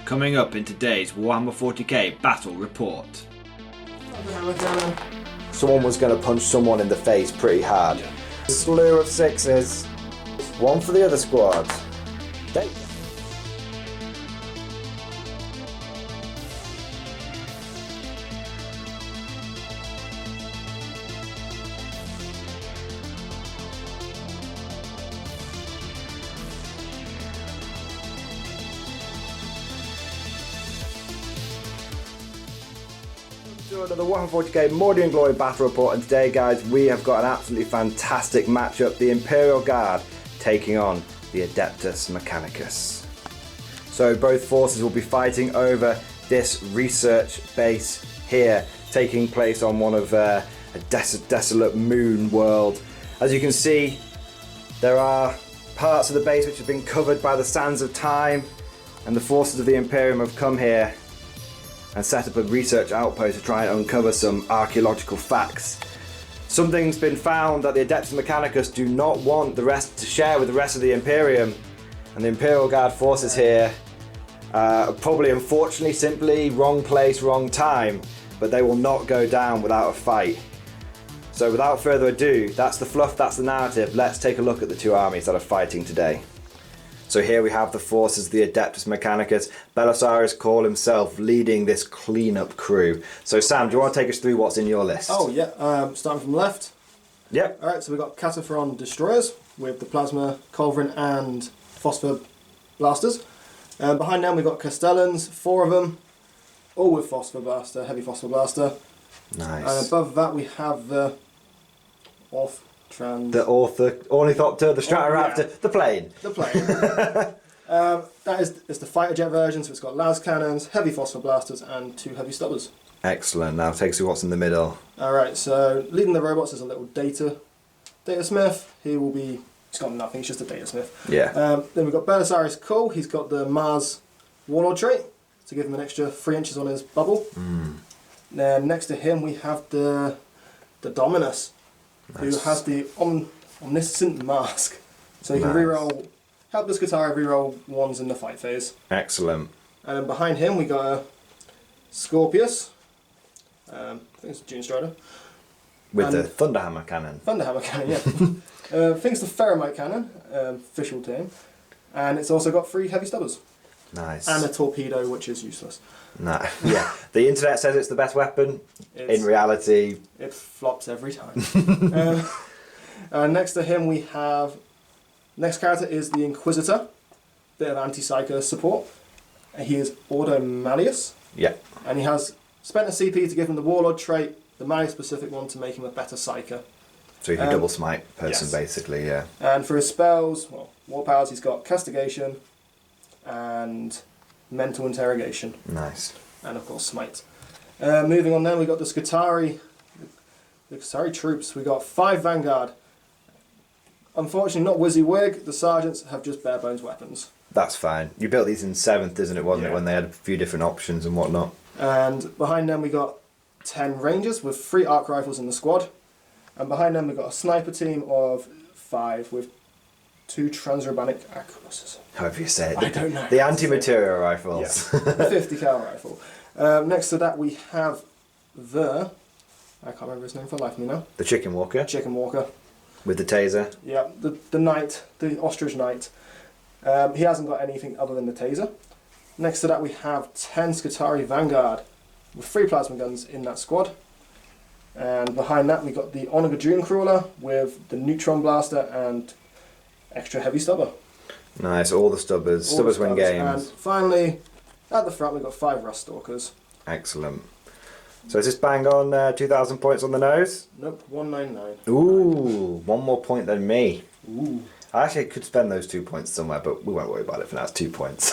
coming up in today's Warhammer 40k Battle Report. Someone was going to punch someone in the face pretty hard. Slew of sixes. One for the other squad. Another Warhammer 40k Mordian Glory Battle Report, and today guys we have got an absolutely fantastic matchup. The Imperial Guard taking on the Adeptus Mechanicus. So both forces will be fighting over this research base here, taking place on one of a desolate moon world. As you can see, there are parts of the base which have been covered by the sands of time, and the forces of the Imperium have come here and set up a research outpost to try and uncover some archaeological facts. Something's been found that the Adeptus Mechanicus do not want the rest to share with the rest of the Imperium, and the Imperial Guard forces here probably, unfortunately, simply wrong place, wrong time, but they will not go down without a fight. So without further ado, that's the fluff, that's the narrative. Let's take a look at the two armies that are fighting today. So here we have the forces of the Adeptus Mechanicus. Belisarius Cawl himself leading this cleanup crew. So Sam, do you want to take us through what's in your list? Oh yeah, starting from the left. Yep. Alright, so we've got Cataphoron destroyers with the plasma, culverin and phosphor blasters. Behind them we've got Castellans, 4 of them, all with phosphor blaster, heavy phosphor blaster. Nice. And above that we have the The Ornithopter, the Stratoraptor, yeah. the plane. The plane. That is the fighter jet version, so it's got las cannons, heavy phosphor blasters and 2 heavy stubbers. Excellent. Now take us through what's in the middle. Alright, so leading the robots is a little data smith. He's got nothing, he's just a data smith. Yeah. Then we've got Belisarius Cawl. He's got the Mars Warlord trait to give him an extra 3 inches on his bubble. Then next to him we have the Dominus, who has the omniscient mask. So you can reroll, help the Skitarii reroll 1s in the fight phase. Excellent. And then behind him we got a Scorpius. I think it's a Dune Strider. With the Thunderhammer cannon. Thunderhammer cannon, yeah. I think it's the Ferromite cannon, official term. And it's also got 3 heavy stubbers. Nice. And a torpedo, which is useless. Nah. Yeah. The internet says it's the best weapon. In reality, it flops every time. Next to him we have, next character is the Inquisitor, bit of anti-psycho support. He is Ordo Malleus. Yeah. And he has spent a CP to give him the Warlord trait, the Malleus specific one to make him a better psyker. So he can double smite person, yes. Basically, yeah. And for his spells, well, war powers, he's got Castigation and Mental Interrogation. Nice. And of course Smite. Moving on then, we got the Skitarii. The Skitarii troops. We got 5 Vanguard. Unfortunately, not WYSIWYG. The sergeants have just bare bones weapons. That's fine. You built these in 7th, isn't it? Wasn't it, when they had a few different options and whatnot? And behind them we got 10 Rangers with 3 arc rifles in the squad. And behind them we got a sniper team of 5 with 2 transurbanic arquebuses. However you say it. I don't know. The anti-material rifles. Yeah. The 50 cal rifle. Next to that we have I can't remember his name for the life of me now. The Chicken Walker. Chicken Walker. With the taser. Yeah, the Knight, the Ostrich Knight. He hasn't got anything other than the taser. Next to that we have 10 Skitarii Vanguard with 3 plasma guns in that squad. And behind that we got the Onaga Dream Crawler with the Neutron Blaster and extra heavy stubber. Nice, all the stubbers. Stubbers win games. And finally, at the front we've got 5 Rust Stalkers. Excellent. So is this bang on 2,000 points on the nose? Nope, 199. Ooh, 1 more point than me. Ooh. I actually could spend those 2 points somewhere, but we won't worry about it for now. It's 2 points.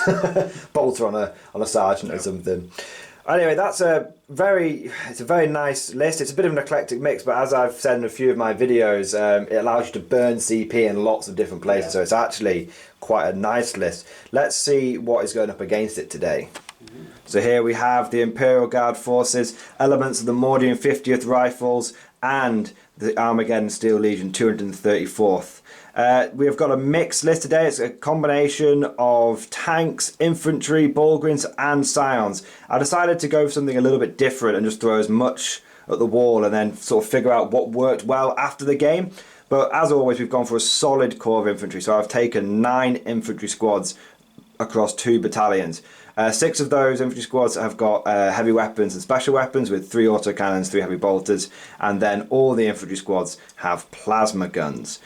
Bolter on a sergeant or something. Anyway, it's a very nice list. It's a bit of an eclectic mix, but as I've said in a few of my videos, it allows you to burn CP in lots of different places, so it's actually quite a nice list. Let's see what is going up against it today. So here we have the Imperial Guard forces, elements of the Mordian 50th Rifles, and the Armageddon Steel Legion 234th. We have got a mixed list today. It's a combination of tanks, infantry, Bulgarians and Scions. I decided to go for something a little bit different and just throw as much at the wall and then sort of figure out what worked well after the game. But as always, we've gone for a solid core of infantry. So I've taken 9 infantry squads across 2 battalions. 6 of those infantry squads have got heavy weapons and special weapons with 3 autocannons, 3 heavy bolters, and then all the infantry squads have plasma guns.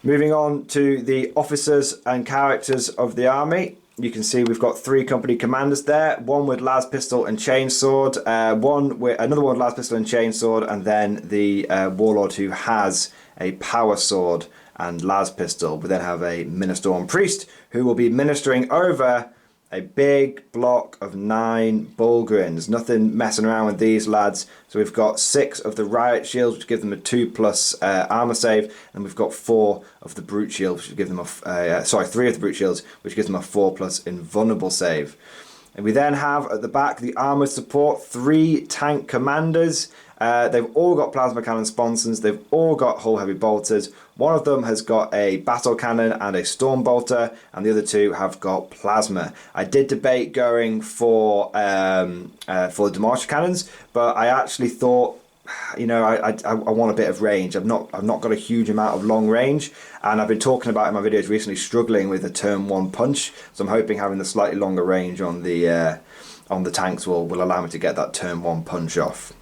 Moving on to the officers and characters of the army, you can see we've got 3 company commanders there, one with las pistol and chainsword, another one with las pistol and chainsword, and then the warlord who has a power sword and las pistol. We then have a Ministorm priest who will be ministering over a big block of 9 Bulgarians. Nothing messing around with these lads. So we've got 6 of the riot shields, which give them a 2+ armor save, and we've got 4 of the brute shields, which give them 3 of the brute shields, which gives them a 4+ invulnerable save. And we then have at the back the armoured support, 3 tank commanders. They've all got plasma cannon sponsons, they've all got hull heavy bolters. One of them has got a battle cannon and a storm bolter, and the other 2 have got plasma. I did debate going for the demolisher cannons, but I actually thought, you know, I want a bit of range. I've not got a huge amount of long range, and I've been talking about in my videos recently struggling with the turn 1 punch. So I'm hoping having the slightly longer range on the tanks will allow me to get that turn 1 punch off.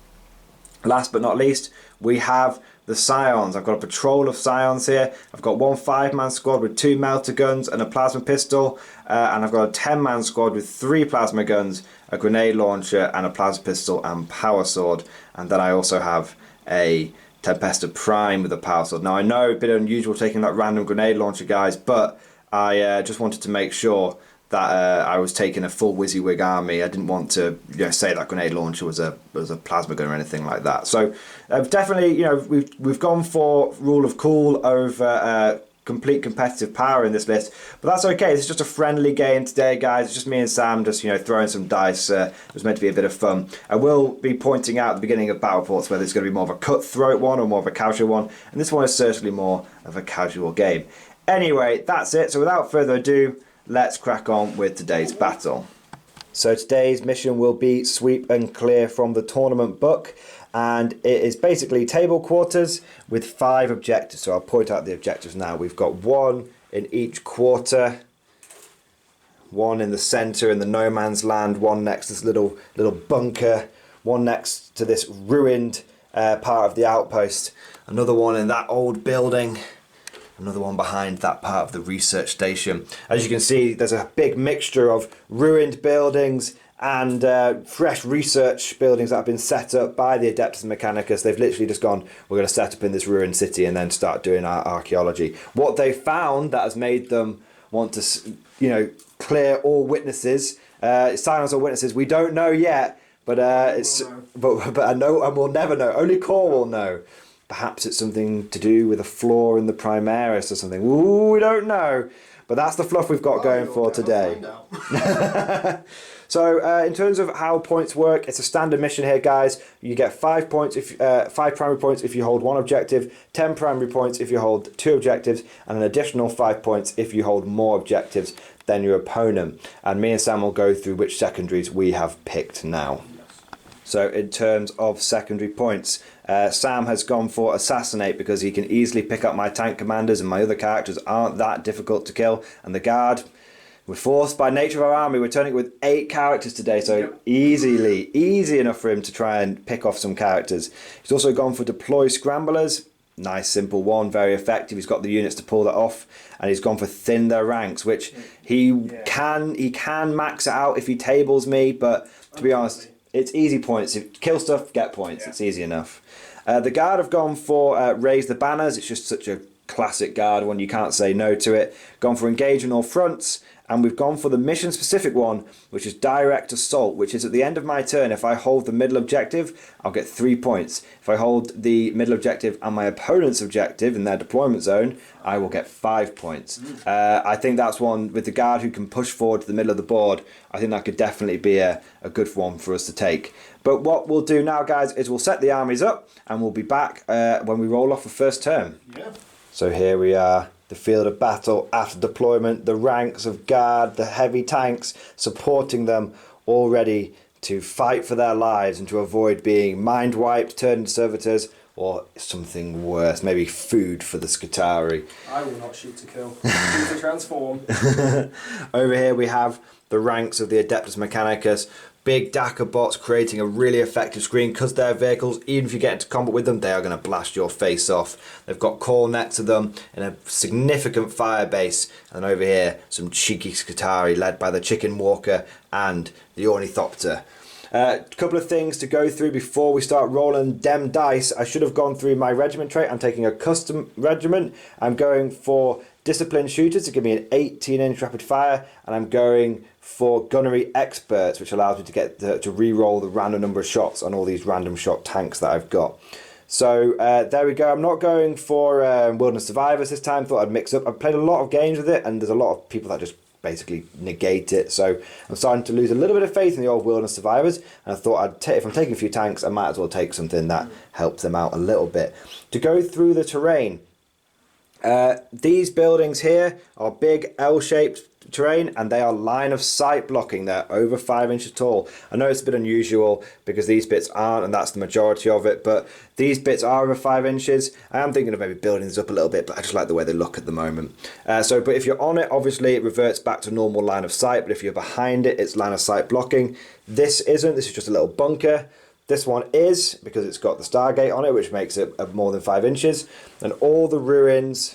Last but not least, we have the Scions. I've got a patrol of Scions here. I've got 1 5-man squad with 2 melter guns and a plasma pistol, and I've got a 10-man squad with 3 plasma guns, a grenade launcher and a plasma pistol and power sword. And then I also have a Tempesta Prime with a power sword. Now I know a bit unusual taking that random grenade launcher, guys, but I just wanted to make sure that I was taking a full WYSIWYG army. I didn't want to, you know, say that grenade launcher was a plasma gun or anything like that. So definitely, you know, we've gone for rule of cool over complete competitive power in this list, but that's okay. It's just a friendly game today, guys. It's just me and Sam just, you know, throwing some dice. It was meant to be a bit of fun. I will be pointing out at the beginning of battle reports whether it's going to be more of a cutthroat one or more of a casual one, and this one is certainly more of a casual game. Anyway, that's it. So without further ado, let's crack on with today's battle. So today's mission will be sweep and clear from the tournament book, and it is basically table quarters with 5 objectives. So I'll point out the objectives now. We've got 1 in each quarter, 1 in the centre in the no man's land, 1 next to this little bunker, 1 next to this ruined part of the outpost, another 1 in that old building, another 1 behind that part of the research station. As you can see, there's a big mixture of ruined buildings and fresh research buildings that have been set up by the Adeptus Mechanicus. They've literally just gone, we're going to set up in this ruined city and then start doing our archaeology. What they found that has made them want to, you know, clear all witnesses, silence all witnesses, we don't know yet, but I know, and we'll never know. Only Core will know. Perhaps it's something to do with a flaw in the Primaris or something. Ooh, we don't know. But that's the fluff we've got going for today. So in terms of how points work, it's a standard mission here, guys. You get 5 points, 5 primary points if you hold 1 objective, 10 primary points if you hold 2 objectives, and an additional 5 points if you hold more objectives than your opponent. And me and Sam will go through which secondaries we have picked now. So in terms of secondary points, Sam has gone for Assassinate because he can easily pick up my tank commanders and my other characters aren't that difficult to kill. And the Guard, we're forced by nature of our army, we're turning it with 8 characters today, so easy enough for him to try and pick off some characters. He's also gone for Deploy Scramblers. Nice simple one, very effective. He's got the units to pull that off, and he's gone for Thin Their Ranks, which he can max it out if he tables me, but to be honest, it's easy points. If you kill stuff, get points. Yeah. It's easy enough. The Guard have gone for Raise the Banners. It's just such a classic Guard one. You can't say no to it. Gone for Engage on all fronts. And we've gone for the mission specific one, which is Direct Assault, which is at the end of my turn. If I hold the middle objective, I'll get 3 points. If I hold the middle objective and my opponent's objective in their deployment zone, I will get 5 points. I think that's one with the Guard who can push forward to the middle of the board. I think that could definitely be a good one for us to take. But what we'll do now, guys, is we'll set the armies up and we'll be back when we roll off the first turn. Yeah. So here we are the field of battle after deployment, the ranks of guard, the heavy tanks supporting them, all ready to fight for their lives and to avoid being mind wiped, turned into servitors, or something worse, maybe food for the Skitarii. I will not shoot to kill. Shoot to transform. Over here we have the ranks of the Adeptus Mechanicus. Big Dakar bots creating a really effective screen because they're vehicles. Even if you get into combat with them, they are going to blast your face off. They've got core nets of them and a significant fire base. And over here, some cheeky Skitarii led by the Chicken Walker and the Ornithopter. A couple of things to go through before we start rolling dem dice. I should have gone through my regiment trait. I'm taking a custom regiment. I'm going for disciplined shooters to give me an 18-inch rapid fire, and I'm going for gunnery experts, which allows me to get to re-roll the random number of shots on all these random shot tanks that I've got. So there we go. I'm not going for Wilderness Survivors this time. Thought I'd mix up. I've played a lot of games with it, and there's a lot of people that just basically negate it. So I'm starting to lose a little bit of faith in the old Wilderness Survivors, and I thought if I'm taking a few tanks, I might as well take something that helps them out a little bit. To go through the terrain, these buildings here are big L-shaped terrain, and they are line of sight blocking. They're over 5 inches tall. I know it's a bit unusual because these bits aren't, and that's the majority of it, but these bits are over 5 inches. I am thinking of maybe building this up a little bit, but I just like the way they look at the moment. But if you're on it, obviously it reverts back to normal line of sight, but if you're behind it, it's line of sight blocking. This isn't. This is just a little bunker. This one is, because it's got the Stargate on it, which makes it more than 5 inches, and all the ruins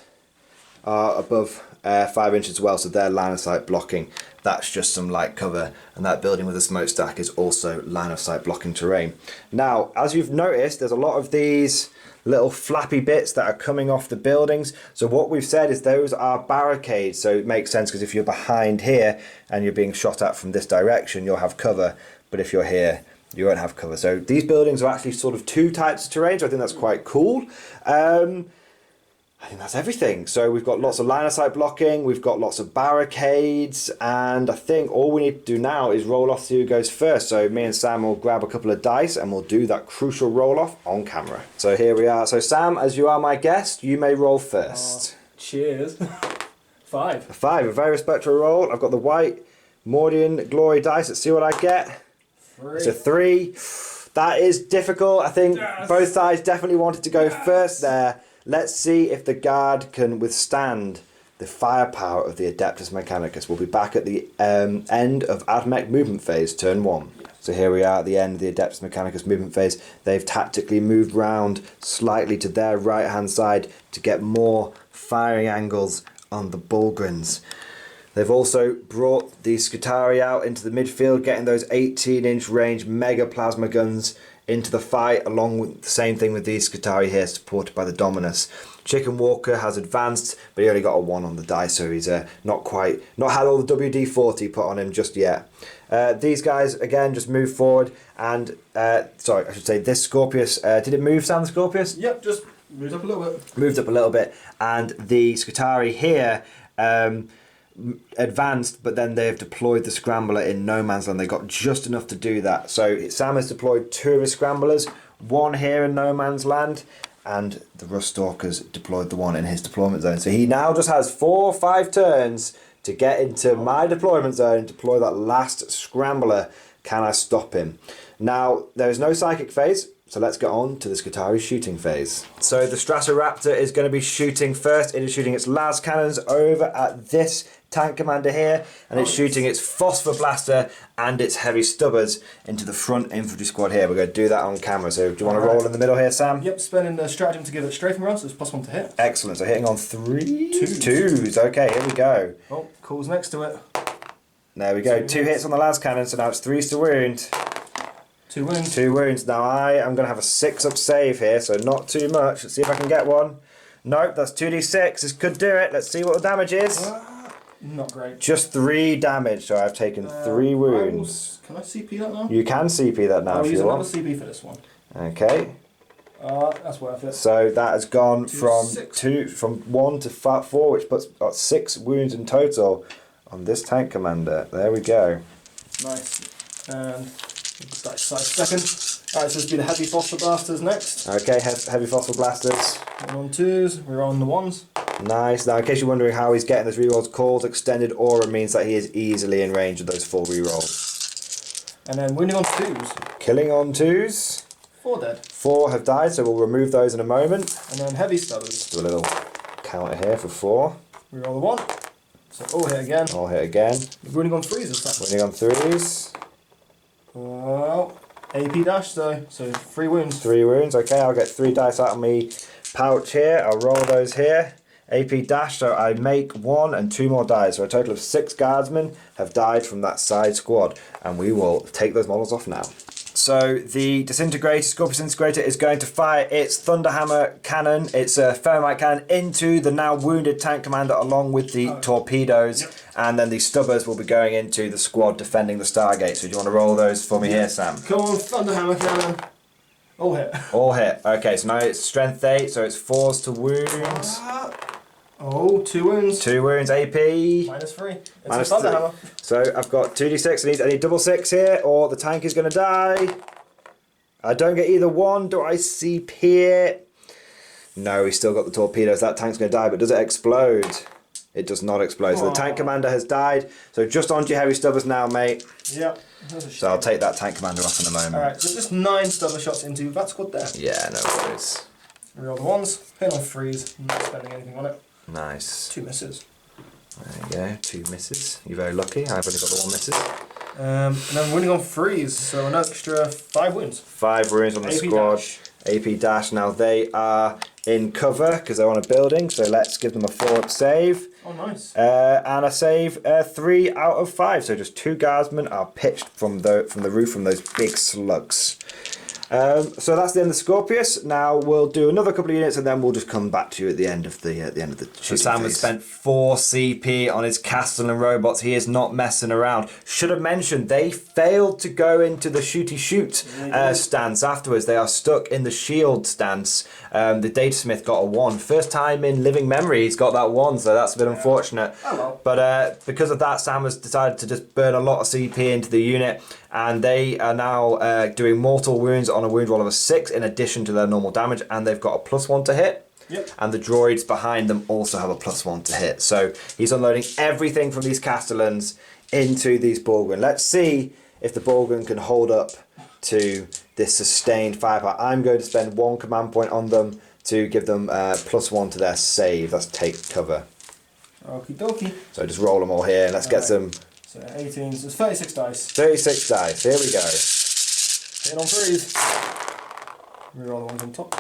are above 5 inches as well, so they're line of sight blocking. That's just some light cover, and that building with a smokestack is also line of sight blocking terrain. Now, as you've noticed, there's a lot of these little flappy bits that are coming off the buildings. So what we've said is those are barricades, so it makes sense because if you're behind here and you're being shot at from this direction, you'll have cover, but if you're here, you won't have cover. So these buildings are actually sort of two types of terrain, so I think that's quite cool. I think that's everything. So we've got lots of line of sight blocking, we've got lots of barricades, and I think all we need to do now is roll off to see who goes first. So me and Sam will grab a couple of dice and we'll do that crucial roll off on camera. So here we are. So Sam, as you are my guest, you may roll first. Cheers. 5. A 5, a very respectable roll. I've got the white Mordian glory dice. Let's see what I get. 3. It's a 3. That is difficult. I think both sides definitely wanted to go first there. Let's see if the guard can withstand the firepower of the Adeptus Mechanicus. We'll be back at the end of AdMech movement phase, turn 1. So here we are at the end of the Adeptus Mechanicus movement phase. They've tactically moved round slightly to their right hand side to get more firing angles on the Bulgrins. They've also brought the Skitarii out into the midfield, getting those 18-inch range mega plasma guns into the fight, along with the same thing with these Skitarii here, supported by the Dominus. Chicken Walker has advanced, but he only got a 1 on the dice, so he's not had all the WD-40 put on him just yet. These guys, again, just move forward, and, sorry, I should say this Scorpius, did it move, Sam, the Scorpius? Yep, just moved up a little bit. Moved up a little bit, and the Skitarii here, advanced, but then they've deployed the Scrambler in no man's land. They got just enough to do that. So Sam has deployed 2 of his Scramblers, 1 here in no man's land, and the Rust Stalkers deployed the 1 in his deployment zone. So he now just has 4 or 5 turns to get into my deployment zone and deploy that last Scrambler. Can I stop him? Now, there is no psychic phase, so let's get on to the Skitarii shooting phase. So the Stratoraptor is going to be shooting first. It is shooting its las cannons over at this tank commander here, and it's shooting its phosphor blaster and its heavy stubbers into the front infantry squad here. We're going to do that on camera. So do you want to roll in the middle here, Sam? Yep, spending the stratagem to give it strafing run, so it's +1 to hit. Excellent. So hitting on 2s. Okay, here we go. Oh, Cool's next to it. There we go. 2 hits on the las cannon, so now it's 3s to wound. 2 wounds. 2 wounds. Now I am going to have a 6-up save here, so not too much. Let's see if I can get one. Nope, that's 2d6. This could do it. Let's see what the damage is. Not great. Just 3 damage, so I've taken 3 wounds. Can I CP that now? You can CP that now if you want. I'll use another CP for this one. Okay. That's worth it. So that has gone from 6. from 1 to 4, which puts 6 wounds in total on this tank commander. There we go. Nice. And That's second. Alright, so this will be the heavy phosphor blasters next. Okay, heavy phosphor blasters. 1 on 2s, we're on the 1s. Nice. Now, in case you're wondering how he's getting those rerolls, called extended aura means that he is easily in range of those 4 rerolls. And then wounding on 2s. Killing on 2s. 4 dead. 4 have died, so we'll remove those in a moment. And then heavy stubbers. Do a little counter here for 4. Reroll the 1. So all hit again. All hit again. Wounding on 3s this time. Wounding on 3s. Well, AP dash though, so 3 wounds. 3 wounds, okay, I'll get 3 dice out of me pouch here. I'll roll those here. AP dash, so I make 1 and 2 more dice. So a total of 6 guardsmen have died from that side squad. And we will take those models off now. So the Scorpius Disintegrator is going to fire its Thunderhammer cannon, its Thermite cannon, into the now wounded tank commander along with the torpedoes. Yep. And then the Stubbers will be going into the squad defending the Stargate. So do you want to roll those for me here, Sam? Come on, Thunderhammer cannon. All hit. All hit. Okay, so now it's strength 8, so it's 4s to wounds. Oh, 2 wounds. 2 wounds, AP. -3. It's Minus a Thunderhammer. So I've got 2d6. I need double 6 here, or the tank is going to die. I don't get either one. Do I CP it? No, he's still got the torpedoes. That tank's going to die, but does it explode? It does not explode. So the tank commander has died. So just onto your heavy stubbers now, mate. Yep. So I'll take that tank commander off in a moment. Alright, so just 9 stubber shots into that squad there. Yeah, no worries. Reroll the 1s. Hit on 3s. Not spending anything on it. Nice. 2 misses. There you go, 2 misses. You're very lucky. I've only got the 1 misses. And then winning on 3s, so an extra 5 wounds. 5 wounds on the squad. Dash. AP dash. Now they are in cover because they're on a building, so let's give them a 4-up save. Oh, nice. And a save 3 out of 5. So just 2 guardsmen are pitched from the roof from those big slugs. So that's the end of the Scorpius. Now we'll do another couple of units and then we'll just come back to you at the end of the So Sam has spent 4 CP on his Castellan robots. He is not messing around. Should have mentioned they failed to go into the shooty shoot stance afterwards. They are stuck in the shield stance. The Datasmith got a 1. First time in living memory he's got that 1, so that's a bit unfortunate. Oh well. But because of that, Sam has decided to just burn a lot of CP into the unit, and they are now doing mortal wounds on a wound roll of a 6 in addition to their normal damage, and they've got a +1 to hit. Yep. And the droids behind them also have a +1 to hit. So he's unloading everything from these Castellans into these Borgren. Let's see if the Borgren can hold up to this sustained firepower. I'm going to spend 1 command point on them to give them +1 to their save. That's take cover. Okie dokie. So just roll them all here. Let's get some. So 18, so it's 36 dice. 36 dice. Here we go. Hit on 3s. Reroll the ones on top.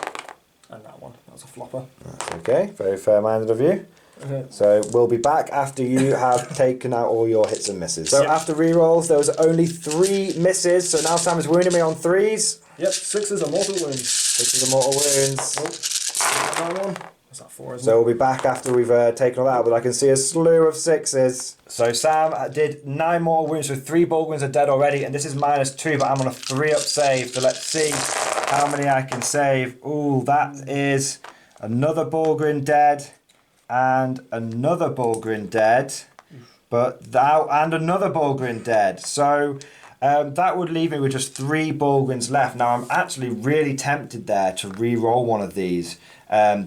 And that one. That was a flopper. That's okay. Very fair-minded of you. Okay. So we'll be back after you have taken out all your hits and misses. So after rerolls, there was only 3 misses. So now Sam is wounding me on 3s. Yep, 6s are mortal wounds. 6s are mortal wounds. Oh. What's that for, isn't So we'll be back after we've taken all that out, but I can see a slew of 6s. So Sam did 9 mortal wounds, so 3 Borgwins are dead already, and this is -2, but I'm on a 3-up save, so let's see how many I can save. Ooh, that is another Borgwin dead, and another Borgwin dead, and another Borgwin dead. So that would leave me with just 3 Borgwins left. Now I'm actually really tempted there to re-roll one of these.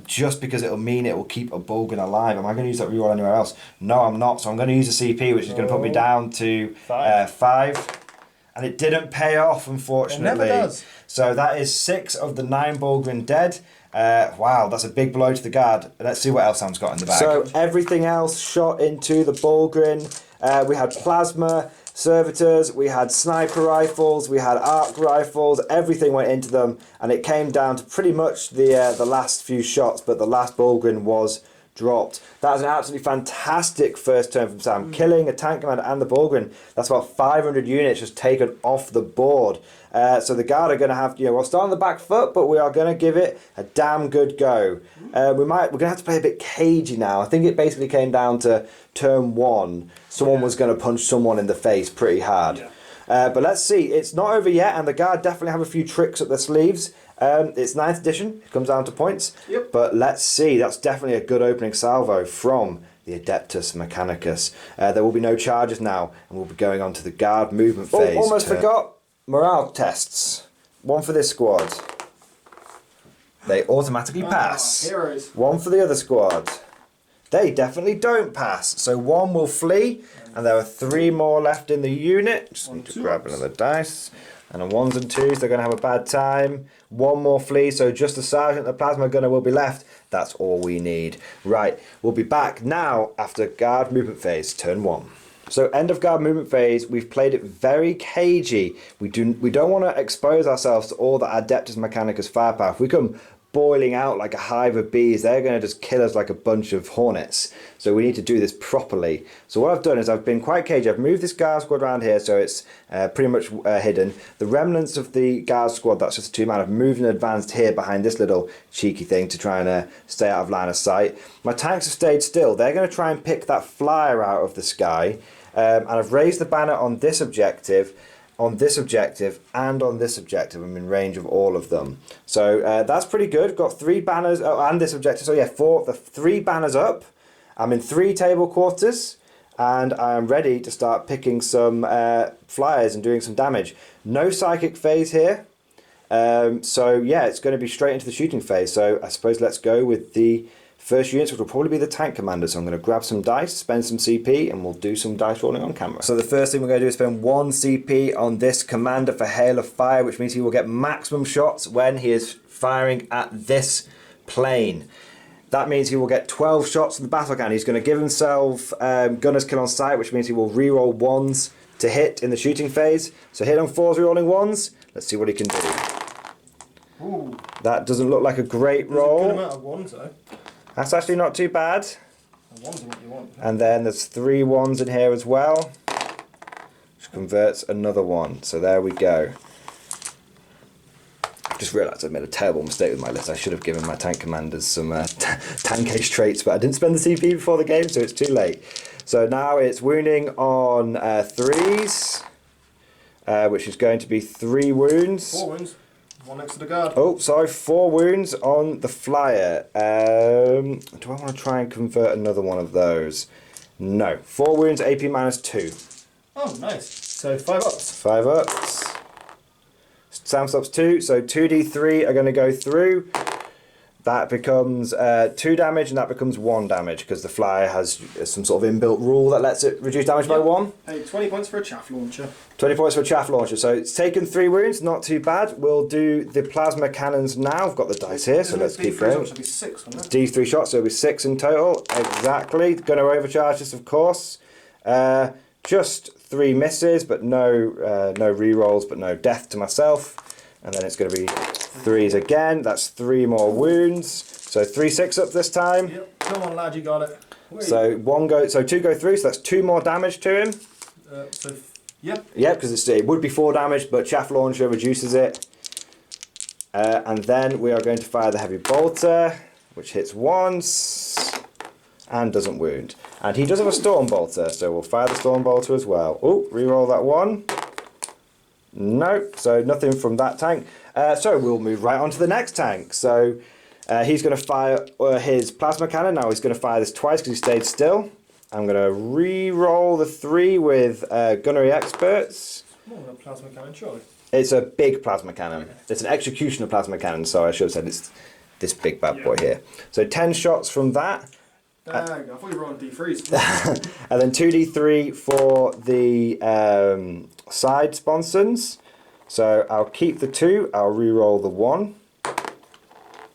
Just because it'll mean it will keep a Borgwin alive. Am I going to use that reroll anywhere else? No, I'm not. So I'm going to use a CP, which is going to put me down to 5. And it didn't pay off, unfortunately. It never does. So that is 6 of the 9 Borgwin dead. Wow, that's a big blow to the guard. Let's see what else Sam's got in the bag. So everything else shot into the Borgwin. We had plasma servitors, we had sniper rifles, we had arc rifles, everything went into them, and it came down to pretty much the last few shots, but the last Borgwin was dropped. That was an absolutely fantastic first turn from Sam, killing a tank commander and the Borgwin. That's about 500 units just taken off the board. So the Guard are going to have, we'll start on the back foot, but we are going to give it a damn good go. We're going to have to play a bit cagey now. I think it basically came down to turn 1. Someone was going to punch someone in the face pretty hard. Yeah. But let's see. It's not over yet, and the Guard definitely have a few tricks up their sleeves. It's 9th edition. It comes down to points. Yep. But let's see. That's definitely a good opening salvo from the Adeptus Mechanicus. There will be no charges now, and we'll be going on to the Guard movement phase. Almost forgot. morale tests. One for this squad. They automatically pass. Heroes. One for the other squad. They definitely don't pass. So one will flee, and there are 3 more left in the unit. Just need to grab another dice. And on 1s and 2s, they're going to have a bad time. 1 more flee, so just the sergeant, the plasma gunner will be left. That's all we need. Right, we'll be back now after guard movement phase, turn 1. So end of guard movement phase, we've played it very cagey. We don't want to expose ourselves to all the Adeptus Mechanicus firepower. If we come boiling out like a hive of bees, they're going to just kill us like a bunch of hornets. So we need to do this properly. So what I've done is I've been quite cagey. I've moved this guard squad around here so it's pretty much hidden. The remnants of the guard squad, that's just a 2-man, I've moved and advanced here behind this little cheeky thing to try and stay out of line of sight. My tanks have stayed still. They're going to try and pick that flyer out of the sky. And I've raised the banner on this objective, on this objective, and on this objective. I'm in range of all of them. So that's pretty good. Got 3 banners, and this objective. So yeah, 3 banners up. I'm in 3 table quarters, and I am ready to start picking some flyers and doing some damage. No psychic phase here. So yeah, it's going to be straight into the shooting phase. So I suppose let's go with the first units, which will probably be the tank commander. So I'm going to grab some dice, spend some CP, and we'll do some dice rolling on camera. So the first thing we're going to do is spend 1 CP on this commander for Hail of Fire, which means he will get maximum shots when he is firing at this plane. That means he will get 12 shots from the battle cannon. He's going to give himself gunner's kill on sight, which means he will reroll 1s to hit in the shooting phase. So hit on 4s, rerolling 1s. Let's see what he can do. Ooh. That doesn't look like a great roll. There's a good amount of 1s though. That's actually not too bad. 1s are what you want. And then there's 3 1s in here as well, which converts another 1. So there we go. I just realised I made a terrible mistake with my list. I should have given my tank commanders some tankish traits, but I didn't spend the CP before the game, so it's too late. So now it's wounding on 3s, which is going to be 3 wounds. 4 wounds. 1 next to the guard. Oh, sorry, 4 wounds on the flyer. Do I want to try and convert another one of those? No. 4 wounds, AP -2. Oh, nice. So 5 ups. 5 ups. Sound stops 2, so 2d3 are going to go through. That becomes 2 damage, and that becomes 1 damage, because the flyer has some sort of inbuilt rule that lets it reduce damage by 1. Hey, 20 points for a chaff launcher. 20 points for a chaff launcher. So it's taken 3 wounds, not too bad. We'll do the plasma cannons now. I've got the dice here, so let's keep going. Should be 6, wouldn't it? D3 shots, so it'll be 6 in total. Exactly. Going to overcharge this, of course. Just 3 misses, but no re-rolls, but no death to myself. And then it's going to be 3s again. That's 3 more wounds. So 3 6-ups this time. Yep. Come on, lad, you got it. Wait. So 2 go through, so that's 2 more damage to him. Yep. Yep, because it would be 4 damage, but chaff launcher reduces it. And then we are going to fire the heavy bolter, which hits once and doesn't wound. And he does have a storm bolter, so we'll fire the storm bolter as well. Oh, reroll that 1. No, so nothing from that tank. So we'll move right on to the next tank. So he's going to fire his plasma cannon. Now he's going to fire this twice because he stayed still. I'm going to re-roll the 3 with gunnery experts. More than a plasma cannon, surely. It's a big plasma cannon. It's an executioner plasma cannon, so I should have said it's this big bad boy here. So 10 shots from that. I thought you were on D3s. And then 2d3 for the side sponsons. So I'll keep the 2, I'll re-roll the 1,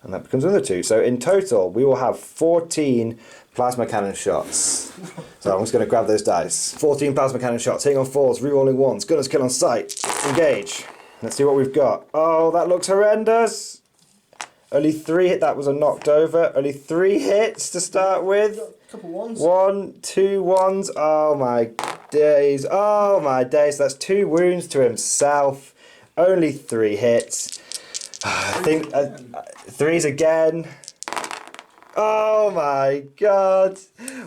and that becomes another 2. So in total, we will have 14 plasma cannon shots. So I'm just going to grab those dice. 14 plasma cannon shots, hitting on 4s, re-rolling 1s, gunner's kill on sight, engage. Let's see what we've got. Oh, that looks horrendous. Only 3 hit, that was a knocked over. Only 3 hits to start with. A couple 1s. 1, 2 1s. Oh my days. Oh my days. That's 2 wounds to himself. Only 3 hits. I think 3s again. Oh my god.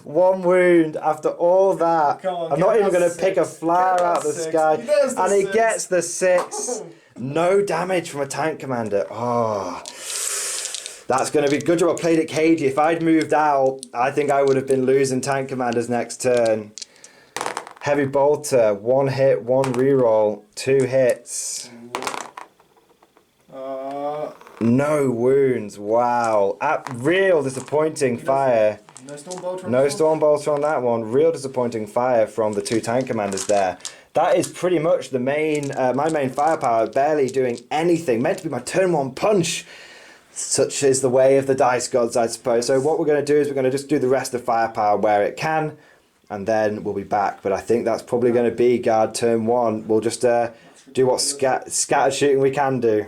1 wound after all that. Come on, I'm not even going to 6. pick a flyer out of the 6. sky. And he 6. gets the 6. No damage from a tank commander. Oh. That's going to be good job I played it cagey. If I'd moved out, I think I would have been losing tank commanders next turn. Heavy bolter, 1 hit, 1 reroll, 2 hits. No wounds, wow. Real disappointing fire. No storm bolter. No storm bolter on that one. Real disappointing fire from the 2 tank commanders there. That is pretty much the main, my main firepower, barely doing anything. Meant to be my turn 1 punch. Such is the way of the dice gods, I suppose. So what we're going to do is we're going to just do the rest of firepower where it can, and then we'll be back. But I think that's probably going to be guard turn 1. We'll just do what scattered shooting we can do.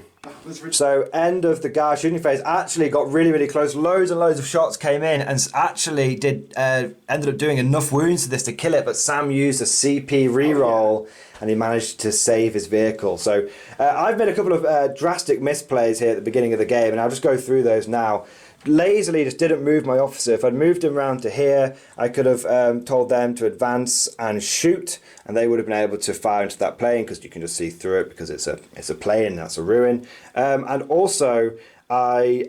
So end of the guard shooting phase. Actually got really close. Loads and loads of shots came in and actually ended up doing enough wounds to this to kill it, but Sam used a CP reroll and he managed to save his vehicle. So I've made a couple of drastic misplays here at the beginning of the game, and I'll just go through those now. Lazily just didn't move my officer. If I'd moved him around to here, I could have told them to advance and shoot, and they would have been able to fire into that plane, because you can just see through it because it's a plane, that's a ruin. And also I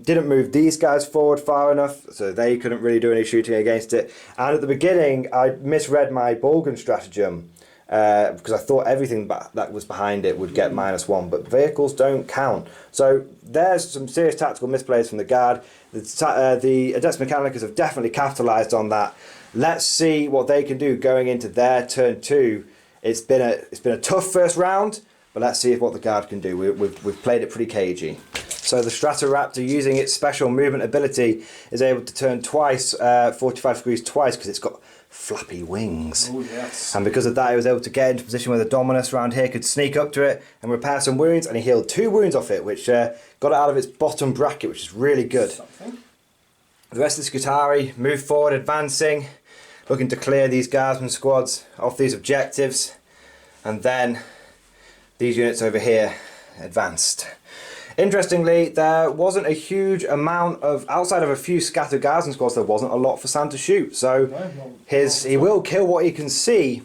didn't move these guys forward far enough, so they couldn't really do any shooting against it. And at the beginning I misread my Bolgan stratagem, because I thought everything that was behind it would get -1, but vehicles don't count. So there's some serious tactical misplays from the guard. The Adeptus Mechanicus have definitely capitalised on that. Let's see what they can do going into their turn 2. It's been a tough first round, but let's see what the guard can do. We've played it pretty cagey. So the Stratoraptor, using its special movement ability, is able to turn twice, 45 degrees twice, because it's got flappy wings. Oh, yes. And because of that, he was able to get into a position where the Dominus around here could sneak up to it and repair some wounds, and he healed 2 wounds off it, which got it out of its bottom bracket, which is really good. Something. The rest of the Scutari move forward, advancing, looking to clear these guardsman squads off these objectives, and then these units over here advanced. Interestingly, there wasn't a huge amount of, outside of a few scattered guardsman squads, there wasn't a lot for Sam to shoot. So he will kill what he can see,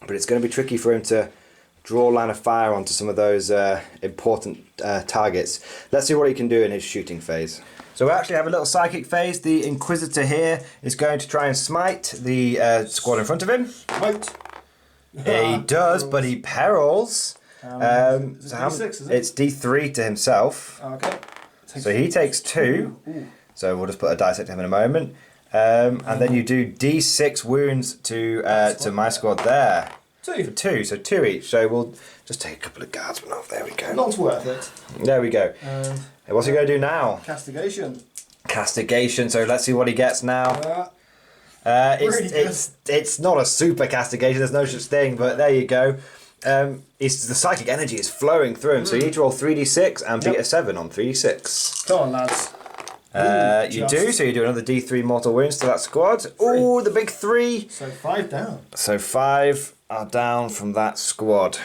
but it's going to be tricky for him to draw line of fire onto some of those important targets. Let's see what he can do in his shooting phase. So we actually have a little psychic phase. The Inquisitor here is going to try and smite the squad in front of him. Right. He does, but he perils. Is it D6, is it? It's D3 to himself. Okay. So he takes 2. Ooh. So we'll just put a dissect to him in a moment. And then you do D6 wounds to my squad there. 2. For 2, so 2 each. So we'll just take a couple of guardsmen off. There we go. Not worth it. There we go. What's he going to do now? Castigation. Castigation. So let's see what he gets now. It's not a super castigation. There's no such thing. But there you go. The psychic energy is flowing through him. So you need to roll 3d6 and beat a 7 on 3d6. Come on, lads. You do. So you do another D3 mortal wounds to that squad. Ooh, the big 3. So 5 down. So 5 are down from that squad.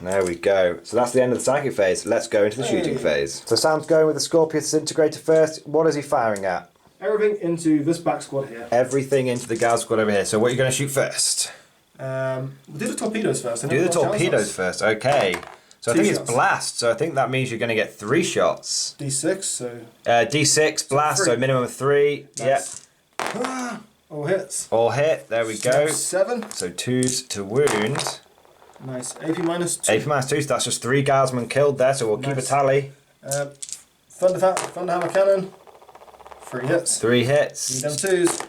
There we go. So that's the end of the psychic phase. Let's go into the shooting phase. So Sam's going with the Scorpius Disintegrator first. What is he firing at? Everything into this back squad here. Everything into the guard squad over here. So what are you going to shoot first? We'll do the torpedoes first. Do the torpedoes first. Okay. So I 2 think shots. it's blast. So I think that means you're going to get 3 shots. D6, so... D6 blast. So 3. minimum of 3. Nice. Yep. All hits. All hit. There we go. 7. So 2s to wound. Nice. AP minus 2. AP minus 2. So that's just 3 guardsmen killed there. So we'll keep a tally. Thunderhammer cannon. 3 hits. 3 hits. You done 2s.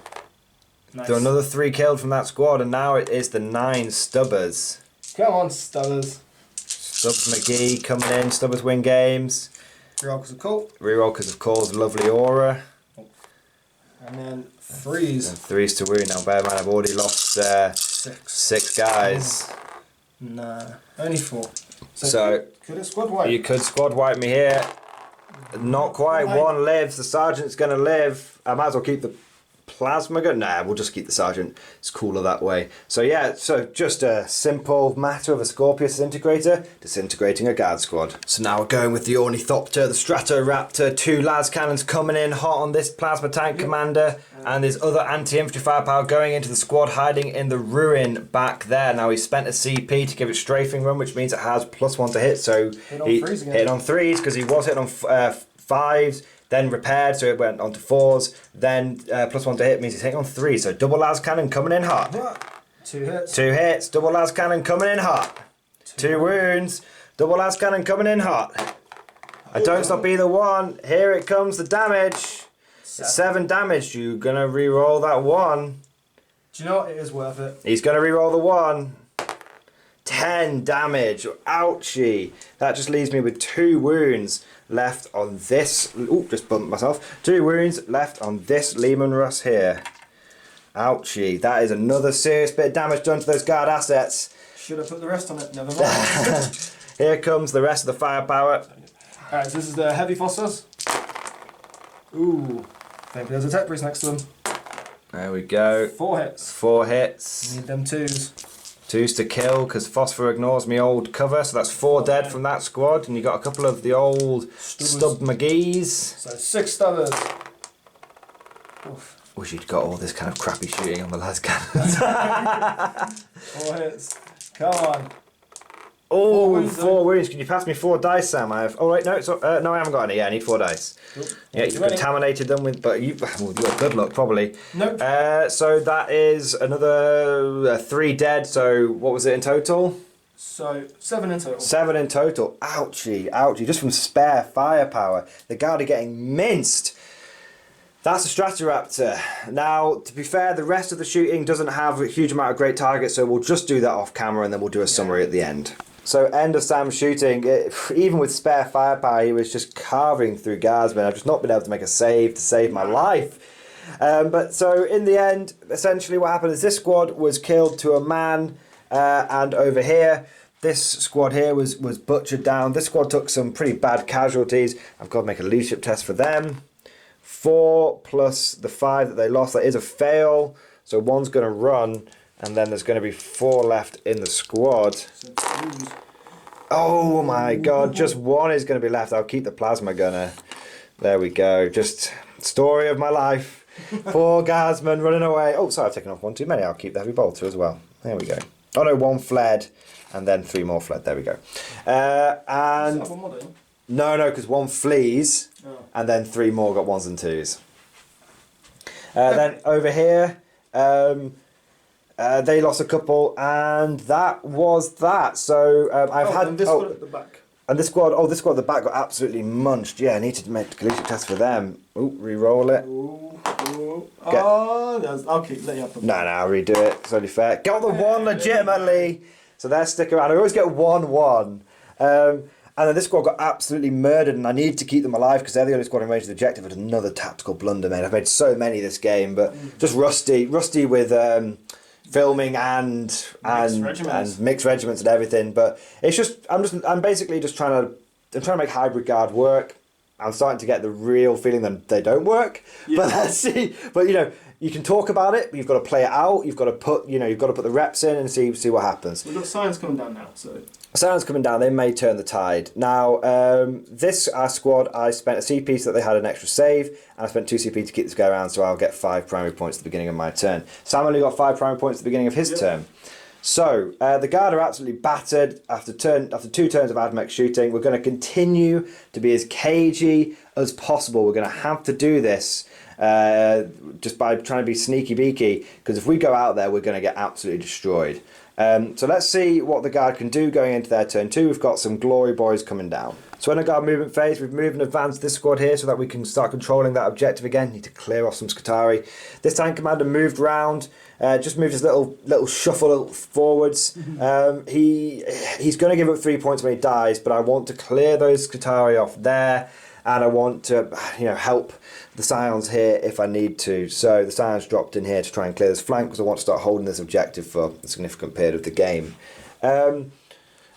Nice. So another 3 killed from that squad, and now it is the 9 Stubbers. Come on, Stubbers. Stubbs McGee coming in. Stubbers win games. Reroll because of cool. Reroll because of Cole's lovely aura. And then 3s. And 3s to wound. Now bear in mind I've already lost 6 guys. Nah, only 4. So could it squad wipe? you could squad wipe me here. Not quite. 1 lives. The sergeant's going to live. I might as well keep the plasma gun. Nah, we'll just keep the sergeant. It's cooler that way. So yeah, so just a simple matter of a Scorpius Disintegrator disintegrating a guard squad. So now we're going with the Ornithopter, the Stratoraptor, 2 las cannons coming in hot on this plasma tank commander, and there's other anti-infantry firepower going into the squad hiding in the ruin back there. Now he spent a CP to give it strafing run, which means it has +1 to hit, so he hit on 3s because he was hitting on 5s. Then repaired, so it went on to 4s. Then +1 to hit means he's hitting on 3. So double las cannon coming in hot. 2 hits. 2 hits. Double las cannon coming in hot. 2 wounds. Double las cannon coming in hot. I don't stop either one. Here it comes the damage. 7 damage. You're going to re-roll that 1. Do you know what? It is worth it. He's going to re-roll the 1. 10 damage. Ouchie. That just leaves me with 2 wounds left on this. Ooh, just bumped myself. 2 wounds left on this Lehman Russ here. Ouchie. That is another serious bit of damage done to those guard assets. Should have put the rest on it. Never mind. Here comes the rest of the firepower. Alright, so this is the heavy phosphors. Ooh. Maybe there's a tech priest next to them. There we go. 4 hits. 4 hits. Need them 2s. 2s to kill because Phosphor ignores me old cover, so that's 4 dead from that squad, and you got a couple of the old Stub McGee's. So 6 stubbers. Oof. Wish you'd got all this kind of crappy shooting on the last cannons. 4 hits. Come on. Oh, 4 wounds. Can you pass me 4 dice, Sam? I have. Oh wait, no, no, I haven't got any. Yeah, I need 4 dice. Cool. Yeah, you contaminated them with, but you, well, you got good luck probably. Nope. So that is another 3 dead. So what was it in total? So 7 in total. 7 in total. Ouchie, ouchie. Just from spare firepower. The guard are getting minced. That's a Stratoraptor. Now, to be fair, the rest of the shooting doesn't have a huge amount of great targets, so we'll just do that off camera and then we'll do a summary at the end. So, end of Sam's shooting. Even with spare firepower, he was just carving through guardsmen. I've just not been able to make a save to save my life. But so, in the end, essentially what happened is this squad was killed to a man, and over here, this squad here was butchered down. This squad took some pretty bad casualties. I've got to make a leadership test for them. 4 plus the 5 that they lost, that is a fail. So 1's going to run, and then there's going to be 4 left in the squad. Oh my god, just 1 is going to be left. I'll keep the plasma gunner. There we go. Just story of my life. 4 guardsmen running away. Oh, sorry, I've taken off 1 too many. I'll keep the heavy bolter as well. There we go. Oh no, 1 fled, and then 3 more fled. There we go. And no, because 1 flees, and then 3 more got 1s and 2s. Then over here, they lost a couple, and that was that. So I've had this squad at the back. And this squad, this squad at the back got absolutely munched. Yeah, I need to make a leadership test for them. Ooh, re-roll it. I'll keep letting you have the No, I'll redo it. It's only fair. Got the 1 legitimately. So they're stick around. I always get 1-1. And then this squad got absolutely murdered, and I need to keep them alive because they're the only squad in range of the objective. But another tactical blunder made. I've made so many this game, but just rusty with filming and mixed regiments and everything. But it's just I'm basically just trying to make hybrid guard work. I'm starting to get the real feeling that they don't work. Yeah. But let's see. But you can talk about it, but you've got to play it out. You've got to put the reps in and see what happens. We've got Scions coming down now, so. Scions coming down, they may turn the tide. Now, this squad, I spent a CP so that they had an extra save, and I spent 2 CP to keep this guy around, so I'll get 5 primary points at the beginning of my turn. Sam only got 5 primary points at the beginning of his turn. So, the guard are absolutely battered after 2 turns of Admech shooting. We're going to continue to be as cagey as possible. We're going to have to do this just by trying to be sneaky beaky, because if we go out there, we're going to get absolutely destroyed. So let's see what the guard can do going into their turn 2. We've got some glory boys coming down. So in the guard movement phase, we've moved and advanced this squad here so that we can start controlling that objective again. Need to clear off some Skitarii. This tank commander moved round, just moved his little shuffle forwards. He's going to give up 3 points when he dies, but I want to clear those Skitarii off there, and I want to help the Scions here if I need to. So the Scions dropped in here to try and clear this flank because I want to start holding this objective for a significant period of the game.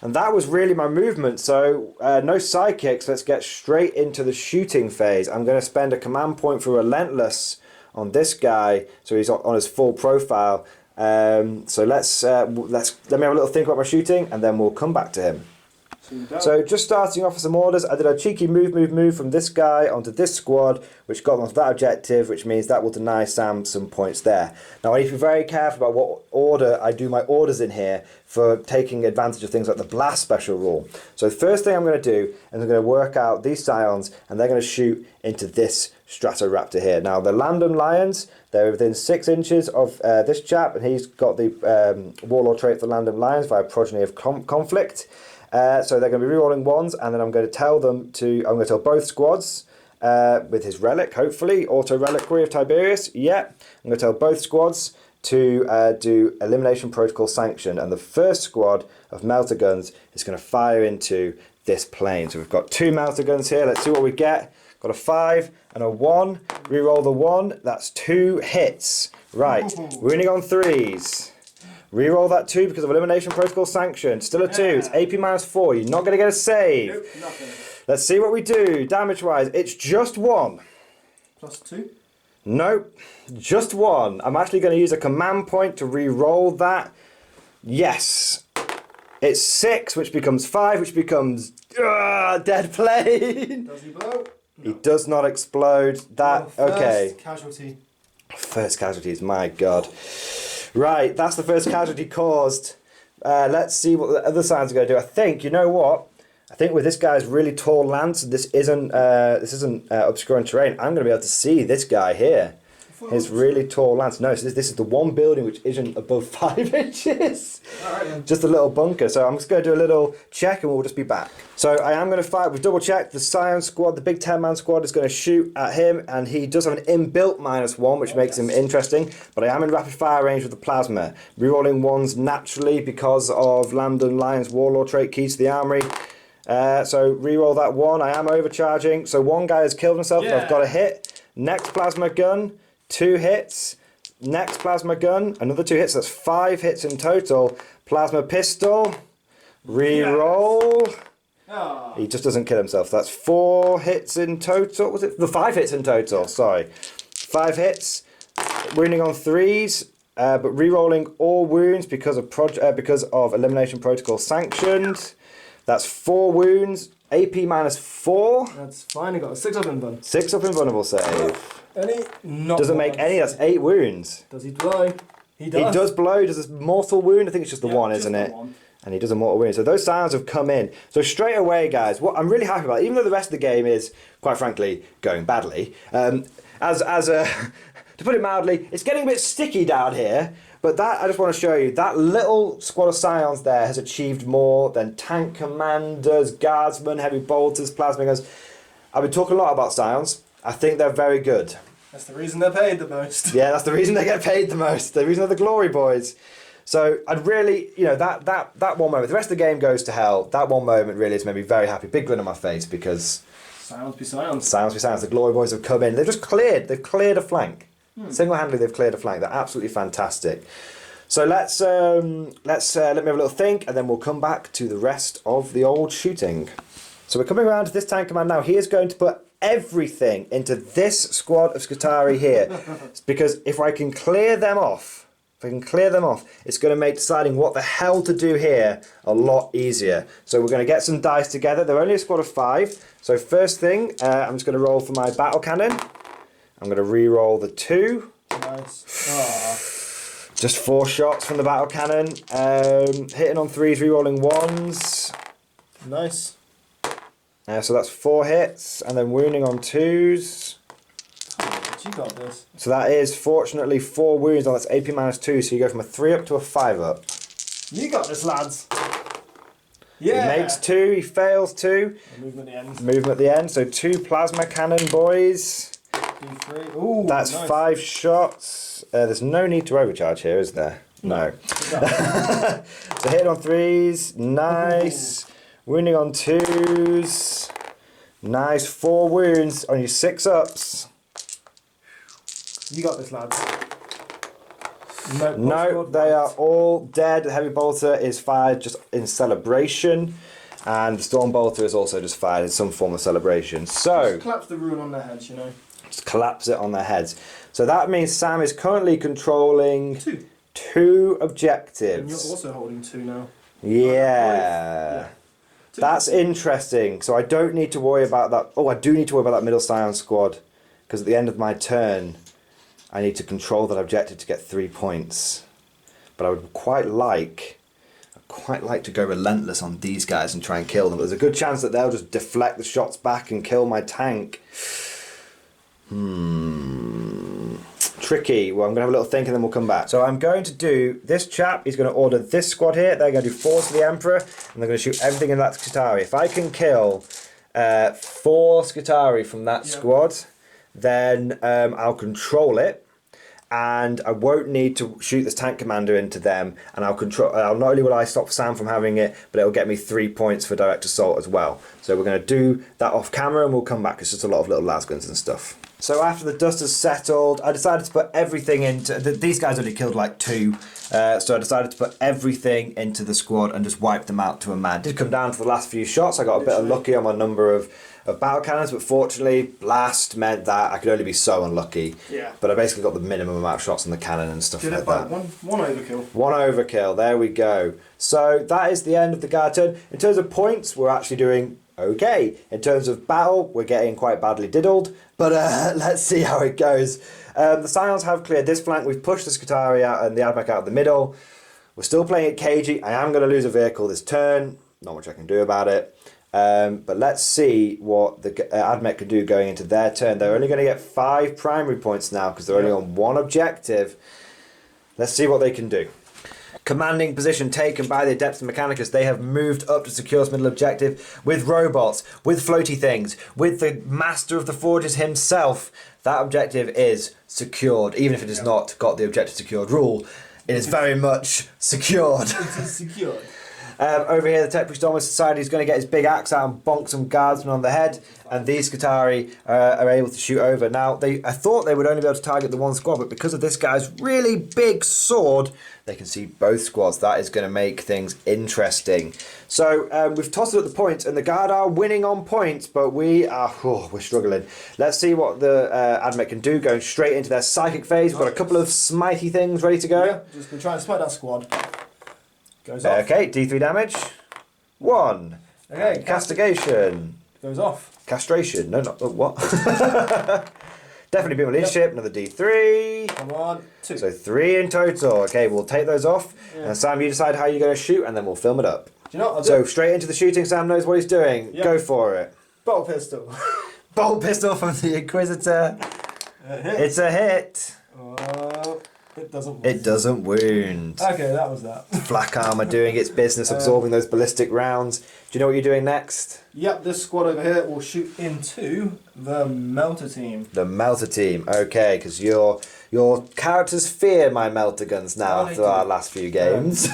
And that was really my movement. So no sidekicks. Let's get straight into the shooting phase. I'm going to spend a command point for Relentless on this guy, so he's on his full profile. So let me have a little think about my shooting, and then we'll come back to him. So just starting off with some orders, I did a cheeky move from this guy onto this squad, which got them onto that objective, which means that will deny Sam some points there. Now I need to be very careful about what order I do my orders in here for taking advantage of things like the blast special rule. So the first thing I'm going to do is I'm going to work out these Scions, and they're going to shoot into this Stratoraptor here. Now the Landum Lions, they're within 6 inches of this chap, and he's got the Warlord trait for Landum Lions via Progeny of Conflict. So they're going to be rerolling ones, and then I'm going to tell them to, I'm going to tell both squads with his relic, hopefully, Auto Reliquary of Tiberius, yeah. I'm going to tell both squads to do Elimination Protocol Sanction, and the first squad of melter guns is going to fire into this plane. So we've got 2 melter guns here, let's see what we get. Got a 5 and a 1, reroll the 1, that's 2 hits. Right, winning on 3s. Reroll that 2 because of Elimination Protocol Sanction. Still a 2. It's AP -4. You're not going to get a save. Nope, nothing. Let's see what we do. Damage-wise, it's just 1. +2? Nope. Just 1. I'm actually going to use a command point to re-roll that. Yes. It's 6, which becomes 5, which becomes... dead plane. Does he blow? No. He does not explode. That... okay. Casualty. First casualties, my god. Right, that's the first casualty caused. Let's see what the other Scions are going to do. I think, you know what? I think with this guy's really tall lance, this isn't obscuring terrain. I'm going to be able to see this guy here. His really tall lance. No, so this is the one building which isn't above 5 inches. Alright. Just a little bunker. So I'm just going to do a little check and we'll just be back. So I am going to fire. We've double checked. The Scion squad, the big 10-man squad, is going to shoot at him, and he does have an inbuilt -1, which makes him interesting. But I am in rapid fire range with the plasma. Rerolling 1s naturally because of Landon Lion's Warlord trait, keys to the armory. So reroll that 1. I am overcharging. So 1 guy has killed himself. Yeah. And I've got a hit. Next plasma gun. 2 hits, next plasma gun, another 2 hits, that's 5 hits in total. Plasma pistol, re-roll. Yes. Oh. He just doesn't kill himself. That's 4 hits in total. Was it? The 5 hits in total, sorry. 5 hits, wounding on 3s, but re-rolling all wounds because of Elimination Protocol sanctioned. That's 4 wounds, AP -4. That's fine, he got a 6 up invuln. 6 up invulnerable save. Any? Not Doesn't make any, that's 8 wounds. Does he blow? He does. He does blow, does a mortal wound, I think it's just the 1, isn't it? One. And he does a mortal wound. So those Scions have come in. So straight away, guys, what I'm really happy about, even though the rest of the game is, quite frankly, going badly, to put it mildly, it's getting a bit sticky down here. But that, I just want to show you, that little squad of Scions there has achieved more than tank commanders, guardsmen, heavy bolters, plasma guns. I've been talking a lot about Scions. I think they're very good. That's the reason they're paid the most. Yeah, that's the reason they get paid the most. The reason they're the glory boys. So I'd really, you know, that one moment, the rest of the game goes to hell. That one moment really has made me very happy. Big grin on my face because... Scions be Scions. Scions be Scions. The glory boys have come in. They've cleared a flank. Single-handedly, they've cleared a flank. They're absolutely fantastic. So let me have a little think, and then we'll come back to the rest of the old shooting. So we're coming around to this tank command now. He is going to put everything into this squad of Scutari here, because if I can clear them off, it's going to make deciding what the hell to do here a lot easier. So we're going to get some dice together. They're only a squad of 5. So first thing, I'm just going to roll for my battle cannon. I'm going to re-roll the 2. Nice. Aww. Just 4 shots from the battle cannon. Hitting on 3s, re-rolling 1s. Nice. So that's 4 hits, and then wounding on 2s. You got this. So that is, fortunately, 4 wounds on that's AP -2, so you go from a 3 up to a 5 up. You got this, lads. Yeah. He makes 2, he fails 2. Movement at the end. Movement at the end, so 2 plasma cannon, boys. D3. Ooh, That's nice. 5 shots. There's no need to overcharge here, is there? No. So hit on 3s, nice. Ooh. Wounding on 2s, nice. 4 wounds on your 6 ups. You got this, lads. No, they are all dead. The heavy bolter is fired just in celebration, and the storm bolter is also just fired in some form of celebration. So just collapse the ruin on their heads, you know. Just collapse it on their heads. So that means Sam is currently controlling 2. 2 objectives. And you're also holding 2 now. Yeah. That's interesting. So I don't need to worry about that. Oh, I do need to worry about that middle Scion squad. Because at the end of my turn, I need to control that objective to get 3 points. But I would quite like to go relentless on these guys and try and kill them. But there's a good chance that they'll just deflect the shots back and kill my tank. Tricky. Well, I'm going to have a little think and then we'll come back. So I'm going to do, this chap, he's going to order this squad here. They're going to do 4 to the Emperor, and they're going to shoot everything in that Skitarii. If I can kill 4 Skitarii from that squad, then I'll control it. And I won't need to shoot this tank commander into them, and I'll control. Not only will I stop Sam from having it, but it'll get me 3 points for direct assault as well. So we're going to do that off camera, and we'll come back. It's just a lot of little lasguns and stuff. So after the dust has settled, I decided to put everything into. These guys only killed like 2, so I decided to put everything into the squad and just wipe them out to a man. Did come down to the last few shots. I got a bit unlucky on my number of battle cannons, but fortunately blast meant that I could only be so unlucky. Yeah. But I basically got the minimum amount of shots on the cannon and stuff like that. One overkill. One overkill, there we go. So that is the end of the guard turn. In terms of points, we're actually doing okay. In terms of battle, we're getting quite badly diddled, but let's see how it goes. The Scions have cleared this flank. We've pushed the Skitarii out and the Admech out of the middle. We're still playing it cagey. I am going to lose a vehicle this turn. Not much I can do about it. But let's see what the Admech can do going into their turn. They're only going to get 5 primary points now because they're only on 1 objective. Let's see what they can do. Commanding position taken by the Adeptus Mechanicus. They have moved up to secure this middle objective with robots, with floaty things, with the master of the forges himself. That objective is secured, even if it has not got the objective secured rule. It is very much secured. It is secured. Over here, the Tech Priest Dominus Society is going to get his big axe out and bonk some guardsmen on the head, and these Skitarii are able to shoot over. Now, I thought they would only be able to target the one squad, but because of this guy's really big sword, they can see both squads. That is going to make things interesting. So we've tossed it at the points, and the Guard are winning on points, but we're struggling. Let's see what the Admech can do, going straight into their psychic phase. We've got a couple of smitey things ready to go. Yeah, just been trying to smite that squad. Goes off. Okay, D3 damage. 1. Okay, castigation. Goes off. Castration. No, not what? Definitely beat my leadership. Another D3. Come on. 2. So 3 in total. Okay, we'll take those off. Yeah. And Sam, you decide how you're going to shoot, and then we'll film it up. Do you know what so straight into the shooting. Sam knows what he's doing. Yep. Go for it. Bolt pistol. Bolt pistol from the Inquisitor. It's a hit. It doesn't wound. It doesn't wound. Okay, that was that. Flak armour doing its business, absorbing those ballistic rounds. Do you know what you're doing next? Yep, this squad over here will shoot into the Melter team. The Melter team, okay, because your characters fear my Melter guns now after our last few games.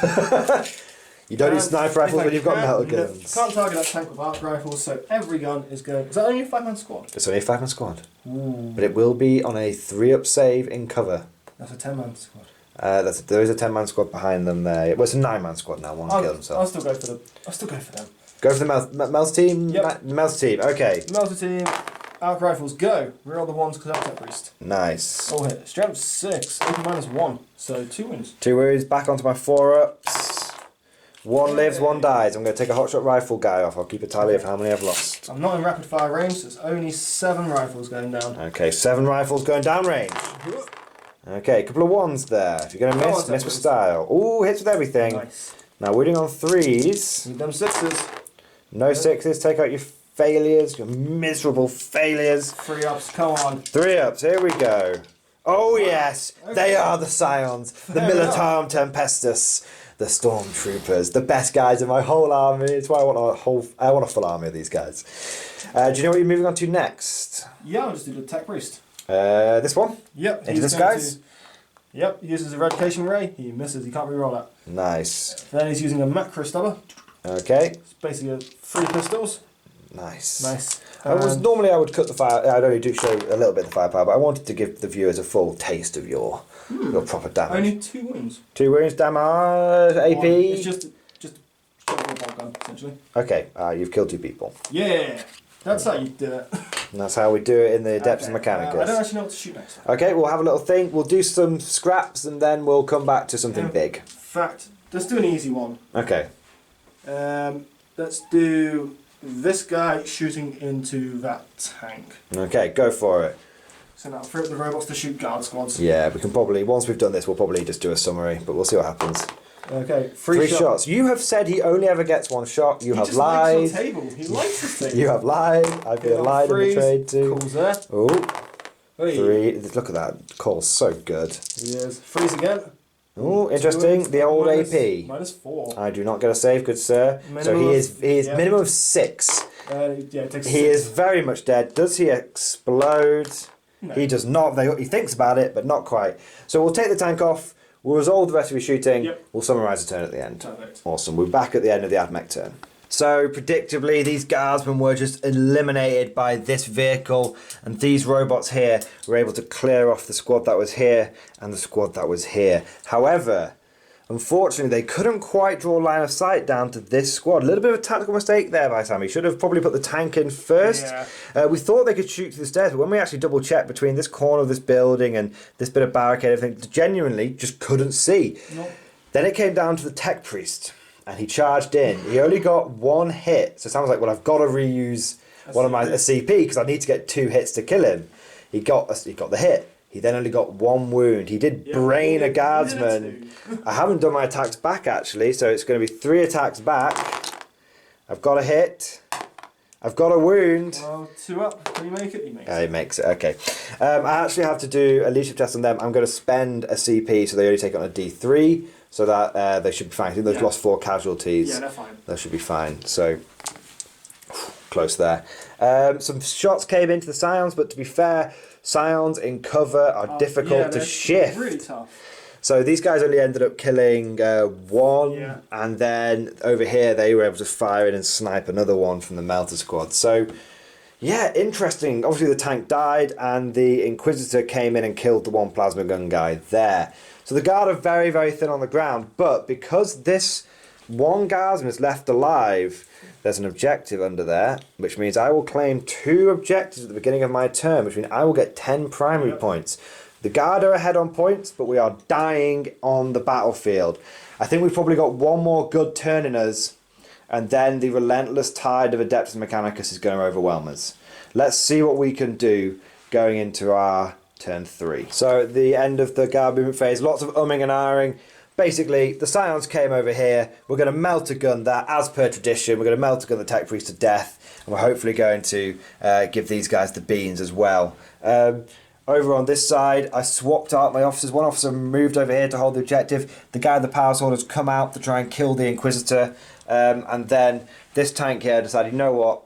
You don't need sniper rifles when you've got Melter guns. Can't target that tank with arc rifles, so every gun is going... Is that only a 5-man squad? It's only a 5-man squad. Ooh. But it will be on a 3-up save in cover. That's a 10-man squad. There is a 10-man squad behind them there. Well, it's a 9-man squad now. One's killed himself. I'll still go for them. Go for the Melter team? Yep. Melter team, okay. Melter team, arc rifles, go. We're all the ones because that's that priest. Nice. All hit. Strength 6, open -1. So 2 wins. 2 wounds, back onto my 4-ups. 1 lives, 1 dies. I'm going to take a hotshot rifle guy off. I'll keep a tally of how many I've lost. I'm not in rapid fire range, so it's only 7 rifles going down. Okay, 7 rifles going down range. Okay, a couple of 1s there. If you're going to miss with style. Ooh, hits with everything. Nice. Now, wounding on 3s. Need them 6s. No 6s. Take out your failures, your miserable failures. 3-ups, come on. 3-ups, here we go. Oh, yes. Okay. They are the Scions. The Militarum Tempestus. The Stormtroopers. The best guys in my whole army. It's why I want a full army of these guys. Do you know what you're moving on to next? Yeah, I'll just do the Tech Priest. This one? Yep. Into this guy's? Yep, he uses Eradication Ray. He misses, he can't reroll that. Nice. Then he's using a Macro Stubber. Okay. It's basically 3 pistols. Nice. Nice. Normally I would cut the fire. I'd only do show a little bit of the firepower, but I wanted to give the viewers a full taste of your proper damage. Only 2 wounds. 2 wounds, damage, AP. It's just a bolt gun, essentially. Okay, you've killed 2 people. Yeah, that's how you do it. And that's how we do it in the Adeptus Mechanicus. I don't actually know what to shoot next. Okay, we'll have a little think. We'll do some scraps and then we'll come back to something big. In fact, let's do an easy one. Okay. Let's do this guy shooting into that tank. Okay, go for it. So now free up the robots to shoot guard squads. Yeah, we can probably, once we've done this, we'll probably just do a summary, but we'll see what happens. Okay, Three shots. You have said he only ever gets one shot. You have lied. Likes your table. He likes his table. You have lied. I've been lied in the trade too. Calls there. Oh, Hey. 3. Look at that. Call's so good. He is. Freeze again. Oh, interesting. The old AP. -4. I do not get a save, good sir. Minimum so he is yeah. minimum of 6. Yeah, it takes He is very much dead. Does he explode? No. He does not. He thinks about it, but not quite. So we'll take the tank off. We'll resolve the rest of your shooting. Yep. We'll summarise the turn at the end. Perfect. Awesome. We're back at the end of the AdMech turn. So, predictably, these guardsmen were just eliminated by this vehicle, and these robots here were able to clear off the squad that was here and the squad that was here. However, unfortunately, they couldn't quite draw line of sight down to this squad. A little bit of a tactical mistake there by Sammy. Should have probably put the tank in first. Yeah. We thought they could shoot to the stairs, but when we actually double checked between this corner of this building and this bit of barricade, everything, genuinely just couldn't see. Nope. Then it came down to the tech priest, and he charged in. He only got 1 hit, so it sounds like, well, I've got to reuse a CP because I need to get 2 hits to kill him. He got the hit. He then only got 1 wound. He did brain a guardsman. I haven't done my attacks back actually, so it's going to be 3 attacks back. I've got a hit. I've got a wound. Well, 2 up. Can you make it? He makes it. He makes it, okay. I actually have to do a leadership test on them. I'm going to spend a CP so they only take it on a D3, so that they should be fine. I think they've lost 4 casualties. Yeah, they're fine. They should be fine. So, close there. Some shots came into the Scions, but to be fair, Scions in cover are difficult to shift. Really tough. So these guys only ended up killing 1, and then over here they were able to fire in and snipe another one from the Melter squad. So, yeah, interesting. Obviously the tank died, and the Inquisitor came in and killed the 1 plasma gun guy there. So the guard are very, very thin on the ground, but because this 1 guardsman is left alive, there's an objective under there, which means I will claim 2 objectives at the beginning of my turn, which means I will get 10 primary points. The guard are ahead on points, but we are dying on the battlefield. I think we've probably got 1 more good turn in us, and then the relentless tide of Adeptus Mechanicus is going to overwhelm us. Let's see what we can do going into our turn 3. So at the end of the guard movement phase, lots of umming and ahhing. Basically, the Scions came over here. We're going to melt a gun that, as per tradition. We're going to melt a gun the tech priest to death, and we're hopefully going to give these guys the beans as well. Over on this side, I swapped out my officers. 1 officer moved over here to hold the objective. The guy with the power sword has come out to try and kill the Inquisitor. And then this tank here decided, you know what?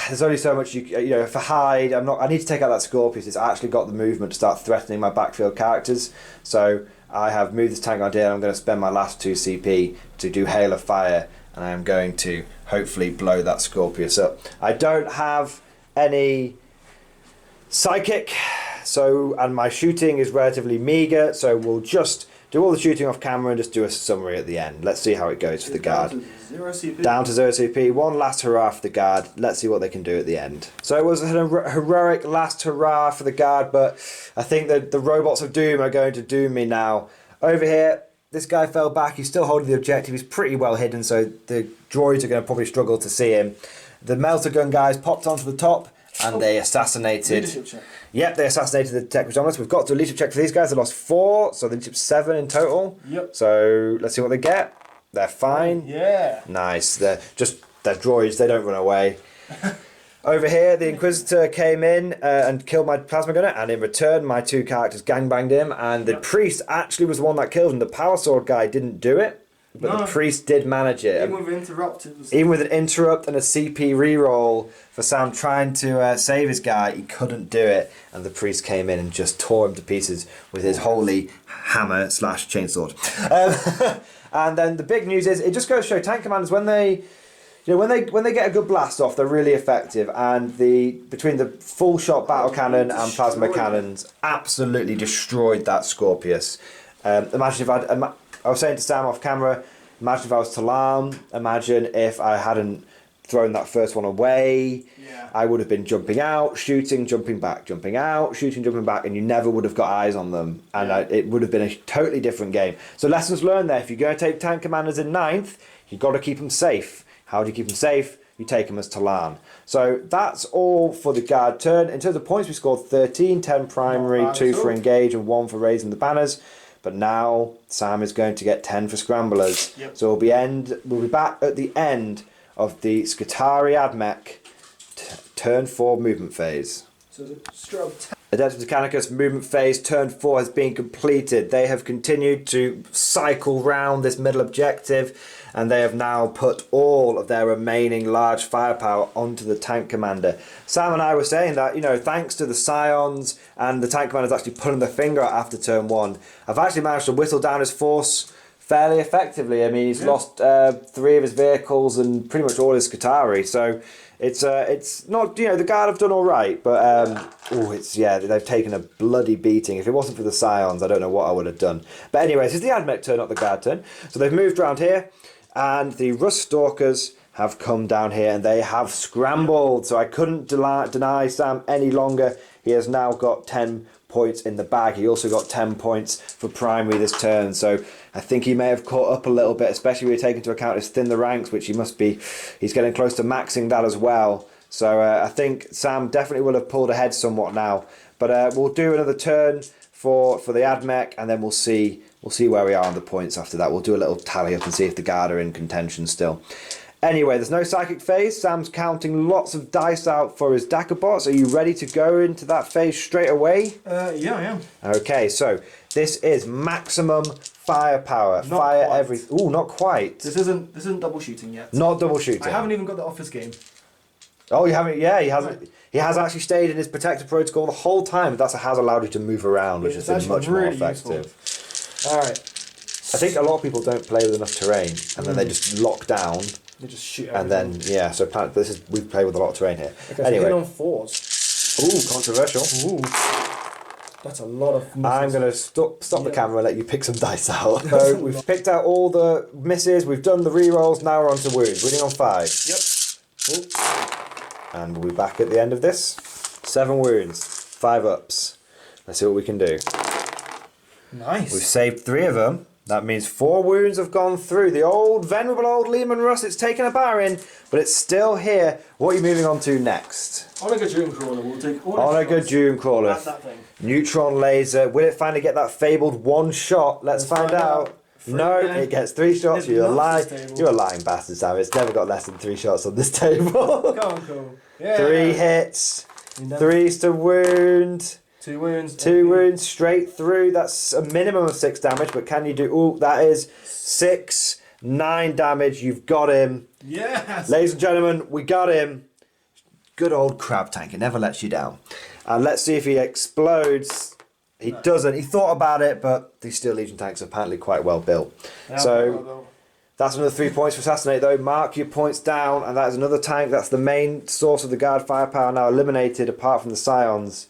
There's only so much you know. For Hyde, I need to take out that Scorpius. It's actually got the movement to start threatening my backfield characters. So I have moved this tank on here. I'm going to spend my last 2 CP to do Hail of Fire, and I am going to hopefully blow that Scorpius up. I don't have any psychic, and my shooting is relatively meagre, so we'll just do all the shooting off camera and just do a summary at the end. Let's see how it goes for the guard. Down to 0 CP. 1 last hurrah for the guard. Let's see what they can do at the end. So it was a heroic last hurrah for the guard, but I think that the robots of doom are going to doom me now. Over here, this guy fell back. He's still holding the objective. He's pretty well hidden, so the droids are going to probably struggle to see him. The melter gun guys popped onto the top, and they assassinated. Leadership check. Yep, they assassinated the tech predominance. We've got to a leadership check for these guys. They lost 4, so the leadership 7 in total. Yep. So let's see what they get. They're fine. Yeah. Nice. They're droids. They don't run away. Over here, the Inquisitor came in and killed my plasma gunner, and in return, my 2 characters gangbanged him. And the priest actually was the one that killed him. The power sword guy didn't do it. But the priest did manage it. Even with interrupt, even with an interrupt and a CP reroll for Sam trying to save his guy, he couldn't do it. And the priest came in and just tore him to pieces with his holy hammer / chainsword. And then the big news is, it just goes to show tank commanders when they get a good blast off, they're really effective. And between the full shot battle cannon and plasma cannons, absolutely destroyed that Scorpius. Imagine if I was saying to Sam off camera, imagine if I was Talam, imagine if I hadn't thrown that first one away. Yeah. I would have been jumping out, shooting, jumping back, jumping out, shooting, jumping back, and you never would have got eyes on them. And it would have been a totally different game. So lessons learned there. If you're going to take tank commanders in 9th, you've got to keep them safe. How do you keep them safe? You take them as Talan. So that's all for the guard turn. In terms of points, we scored 13, 10 primary, 2 for engage, and 1 for raising the banners. But now Sam is going to get 10 for scramblers. Yep. So we'll be back at the end of the Skitari Admech turn 4 movement phase. So the stroke. Adeptus Mechanicus movement phase turn 4 has been completed. They have continued to cycle round this middle objective, and they have now put all of their remaining large firepower onto the tank commander. Sam and I were saying that, you know, thanks to the Scions and the tank commanders actually pulling their finger out after turn 1, I've actually managed to whittle down his force fairly effectively. I mean, he's lost 3 of his vehicles and pretty much all his Skitari, so it's not, you know, the guard have done all right, but they've taken a bloody beating. If it wasn't for the Scions, I don't know what I would have done. But anyways, it's the Admech turn, not the guard turn. So they've moved around here, and the Rust Stalkers have come down here, and they have scrambled. So I couldn't deny Sam any longer. He has now got 10 points in the bag. He also got 10 points for primary this turn, so I think he may have caught up a little bit, especially when you take into account his thin the ranks, which he's getting close to maxing that as well. So I think Sam definitely will have pulled ahead somewhat now, but we'll do another turn for the Admech, and then we'll see where we are on the points after that. We'll do a little tally up and see if the guard are in contention still. Anyway, there's no psychic phase. Sam's counting lots of dice out for his Dakabots. Are you ready to go into that phase straight away? Yeah, I am. Okay, so this is maximum firepower. Not Fire quite. every. Ooh, not quite. This isn't double shooting yet. Not double shooting. I haven't even got the office game. Oh, you haven't? Yeah, he hasn't. He has actually stayed in his protective protocol the whole time. That has allowed you to move around, which has been much more effective. All right. I think a lot of people don't play with enough terrain, and then they just lock down. They just shoot And then, yeah, so we play with a lot of terrain here. Okay, anyway. so on 4s. Ooh, controversial. Ooh. That's a lot of misses. I'm going to stop the camera and let you pick some dice out. So we've picked out all the misses, we've done the rerolls, now we're on to wounds. Winning on 5. Yep. Ooh. And we'll be back at the end of this. 7 wounds, 5 ups. Let's see what we can do. Nice. We've saved 3 of them. That means 4 wounds have gone through. The old, venerable old Lehman Russ, it's taken a battering, but it's still here. What are you moving on to next? Onaga Doom Crawler will take all Onaga Doom Crawler. That's that thing. Neutron laser. Will it finally get that fabled 1 shot? Let's find out. No, it gets 3 shots. You're a lying bastard, Sam. It's never got less than 3 shots on this table. Come on, cool. Yeah. 3 hits. 3's to wound. 2 wounds. 2 wounds straight through. That's a minimum of 6 damage, but can you do... Ooh, that is 6, 9 damage. You've got him. Yes! Ladies and gentlemen, we got him. Good old crab tank. It never lets you down. And let's see if he explodes. He doesn't. He thought about it, but these Steel Legion tanks are apparently quite well built. Yeah, So... That's another 3 points for Assassinate though. Mark your points down, and that is another tank. That's the main source of the guard firepower now eliminated, apart from the Scions.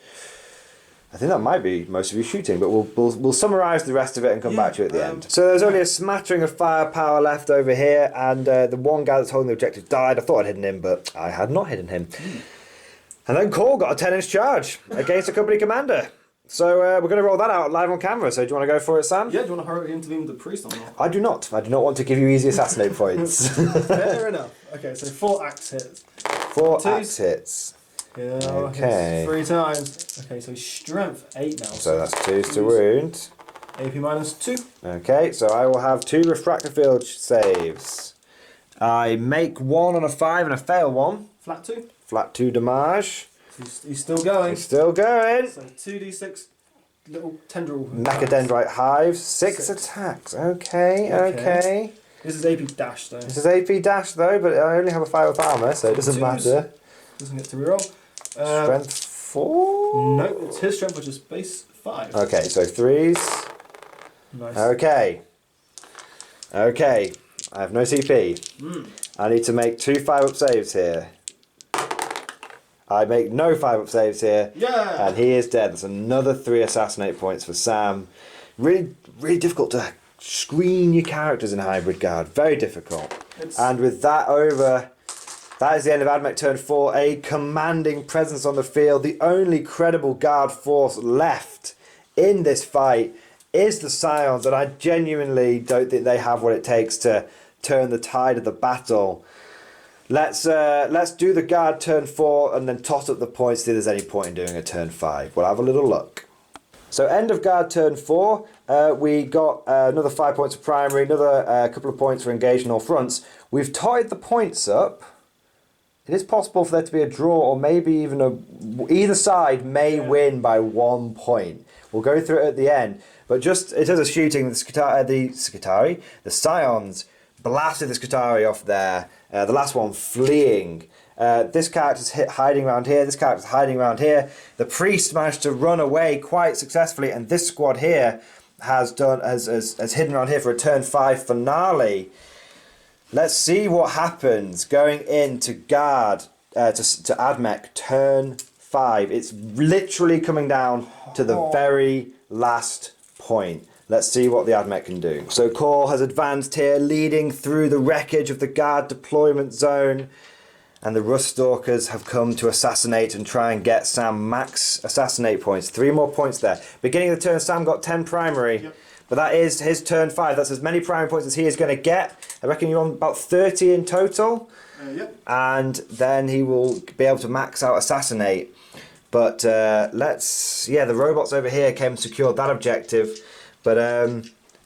I think that might be most of you shooting, but we'll summarise the rest of it and come back to it at the end. So there's only a smattering of firepower left over here, and the one guy that's holding the objective died. I thought I'd hidden him, but I had not hidden him. And then Cole got a 10-inch charge against a company commander. So we're going to roll that out live on camera. So do you want to go for it, Sam? Yeah, do you want to hurry intervene with the priest or not? I do not. I do not want to give you easy assassinate points. Fair enough. Okay, so 4 axe hits. 4 axe hits. Yeah, okay. 3 times. Okay, so strength 8 now. So that's 2s to wound. AP minus 2. Okay, so I will have 2 refractor field saves. I make 1 on a 5 and I fail 1. Flat 2. Flat 2 damage. He's still going. He's still going. So 2d6 little tendril. Mechadendrite hives. 6 attacks. Okay. This is AP dash though. This is AP dash though, but I only have a 5 of armour, so it doesn't matter. Doesn't get to reroll. Strength 4? No, it's his strength, which is base 5. Okay, so 3s. Nice. Okay. I have no CP. I need to make 2 5-up saves here. I make no 5-up saves here. Yeah! And he is dead. That's another 3 assassinate points for Sam. Really, really difficult to screen your characters in Hybrid Guard. Very difficult. And with that over, That is the end of Admech turn 4. A commanding presence on the field. The only credible guard force left in this fight is the Scions, and I genuinely don't think they have what it takes to turn the tide of the battle. Let's do the guard turn 4 and then toss up the points, see if there's any point in doing a turn 5. We'll have a little look. So end of guard turn 4, we got another 5 points of primary, another couple of points for engaging all fronts. We've tied the points up. It is possible for there to be a draw, or maybe even either side may win by 1 point. We'll go through it at the end. But just in terms of shooting, the Scions blasted the Skitari off there. The last one fleeing. This character's hiding around here. This character's hiding around here. The priest managed to run away quite successfully, and this squad here has hidden around here for a turn 5 finale. Let's see what happens going into guard to Admech turn 5. It's literally coming down to the very last point. Let's see what the Admech can do. So Cor has advanced here, leading through the wreckage of the guard deployment zone. And the Rust Stalkers have come to assassinate and try and get Sam max assassinate points. 3 more points there. Beginning of the turn, Sam got 10 primary. Yep. But that is his turn 5. That's as many primary points as he is going to get. I reckon you're on about 30 in total. Yep. And then he will be able to max out assassinate. But the robots over here came and secured that objective. But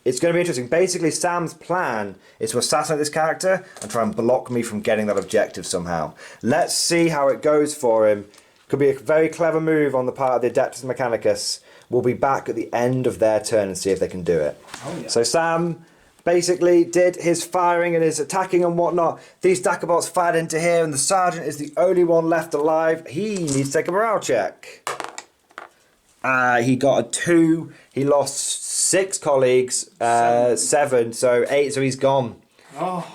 it's going to be interesting. Basically, Sam's plan is to assassinate this character and try and block me from getting that objective somehow. Let's see how it goes for him. Could be a very clever move on the part of the Adeptus Mechanicus. We'll be back at the end of their turn and see if they can do it. Oh, yeah. So Sam basically did his firing and his attacking and whatnot. These Dakabots fired into here, and the Sergeant is the only one left alive. He needs to take a morale check. He got a 2. He lost 6 colleagues, 7, so 8, so he's gone.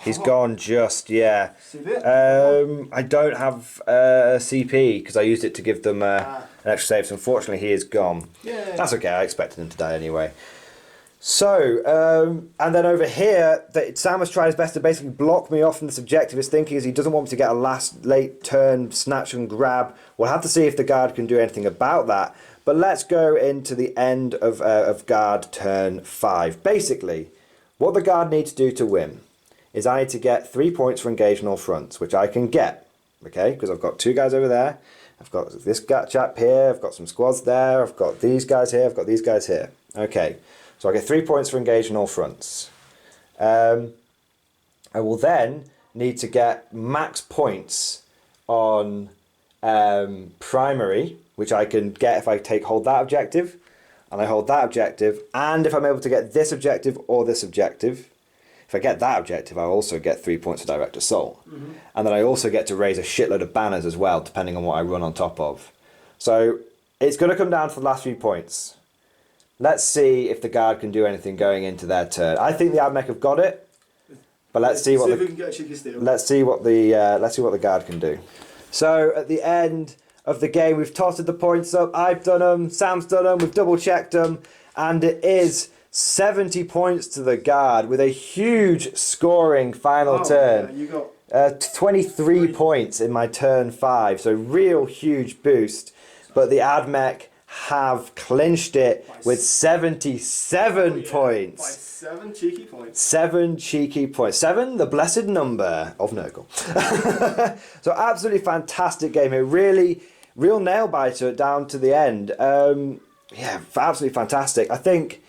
He's gone just, yeah. I don't have a CP because I used it to give them an extra save, so unfortunately he is gone. Yeah. That's okay, I expected him to die anyway. So, and then over here, Sam has tried his best to basically block me off from this objective. His thinking is he doesn't want me to get a late turn snatch and grab. We'll have to see if the guard can do anything about that. But let's go into the end of guard turn 5. Basically, what the guard needs to do to win is I need to get 3 points for engaging all fronts, which I can get, okay? Because I've got 2 guys over there. I've got this chap here. I've got some squads there. I've got these guys here. I've got these guys here. Okay, so I get 3 points for engaging all fronts. I will then need to get max points on primary, which I can get if I hold that objective, and I hold that objective, and if I'm able to get this objective or this objective. If I get that objective, I also get 3 points for direct assault. Mm-hmm. And then I also get to raise a shitload of banners as well, depending on what I run on top of. So it's going to come down to the last few points. Let's see if the guard can do anything going into their turn. I think the Admech have got it, but let's see what the guard can do. So at the end of the game, we've tossed the points up. I've done them. Sam's done them. We've double checked them, and it is 70 points to the guard with a huge scoring final turn. Yeah, you got 23 points in my turn 5, so real huge boost. But the Admech have clinched it with 77 points. By 7 cheeky points. 7 cheeky points. 7, the blessed number of Nurgle. So absolutely fantastic game here. Real nail biter down to the end. Yeah, absolutely fantastic. I think,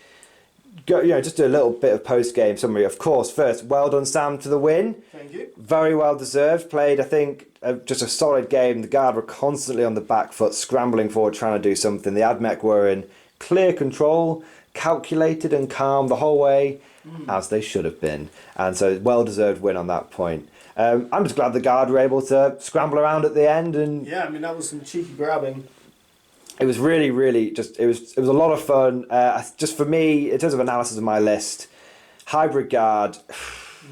just do a little bit of post-game summary. Of course, first, well done, Sam, to the win. Thank you. Very well deserved. Played, I think, just a solid game. The guard were constantly on the back foot, scrambling forward, trying to do something. The Admech were in clear control, calculated and calm the whole way, as they should have been. And so, well-deserved win on that point. I'm just glad the guard were able to scramble around at the end. And yeah, I mean, that was some cheeky grabbing. It was really, it was a lot of fun. Just for me, in terms of analysis of my list, hybrid guard,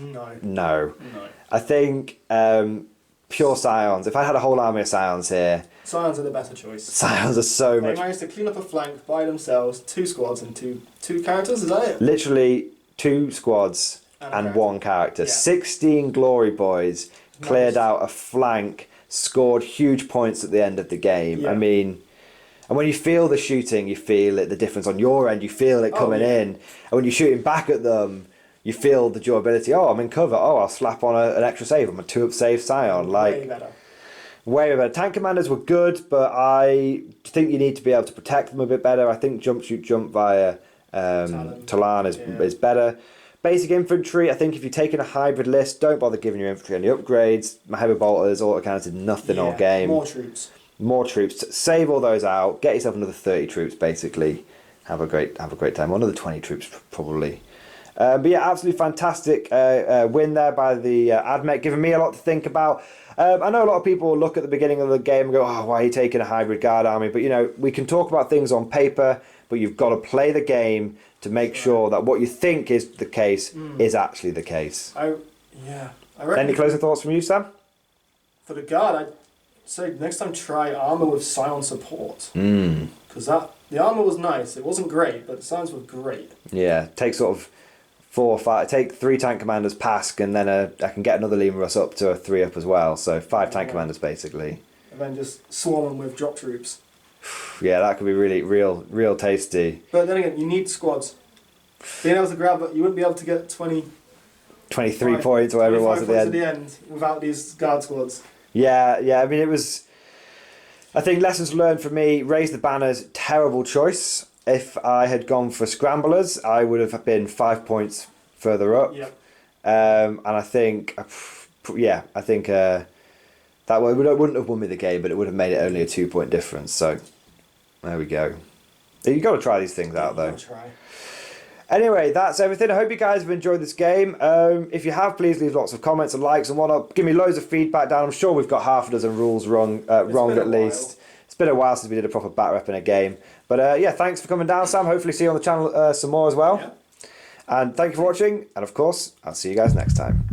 no. I think pure Scions. If I had a whole army of Scions here, Scions are the better choice. Scions are so much. They managed to clean up a flank by themselves, 2 squads and two characters. Is that it? Literally 2 squads and 1 character. Yeah. 16 glory boys cleared out a flank, scored huge points at the end of the game. Yeah. I mean, and when you feel the shooting, you feel it, the difference on your end, you feel it coming in. And when you're shooting back at them, you feel the durability. Oh, I'm in cover. Oh, I'll slap on an extra save. I'm a 2-up save Scion. Way better. Way better. Tank commanders were good, but I think you need to be able to protect them a bit better. I think jump, shoot, jump via Talan is better. Basic infantry, I think if you're taking a hybrid list, don't bother giving your infantry any upgrades. My heavy bolters, autocannons did nothing all game. More troops. Save all those out. Get yourself another 30 troops, basically. Have a great time. Another 20 troops, probably. But yeah, absolutely fantastic win there by the AdMech, giving me a lot to think about. I know a lot of people look at the beginning of the game and go, oh, why are you taking a hybrid guard army? But, you know, we can talk about things on paper, but you've got to play the game to make sure that what you think is the case is actually the case. I reckon. Any closing thoughts from you, Sam? For the guard, I'd say next time try armor with Scion support. Because the armor was nice. It wasn't great, but the Scions were great. Yeah, take sort of 4 or 5. Take 3 tank commanders Pask, and then I can get another Lemur Russ up to a 3-up as well. So 5 tank commanders basically. And then just swarm them with drop troops. Yeah, that could be really real tasty. But then again, you need squads. Being able to grab it, you wouldn't be able to get 23 points or whatever it was at the end without these guard squads. Yeah. I mean, it was. I think lessons learned for me: raise the banners. Terrible choice. If I had gone for scramblers, I would have been 5 points further up. Yep. And I think, that wouldn't have won me the game, but it would have made it only a 2-point difference. So there we go. You've got to try these things out, though. Try. Anyway, that's everything. I hope you guys have enjoyed this game. If you have, please leave lots of comments and likes and whatnot. Give me loads of feedback down. I'm sure we've got half a dozen rules wrong at least. It's been a while since we did a proper bat rep in a game. But yeah, thanks for coming down, Sam. Hopefully see you on the channel some more as well. Yeah. And thank you for watching. And of course, I'll see you guys next time.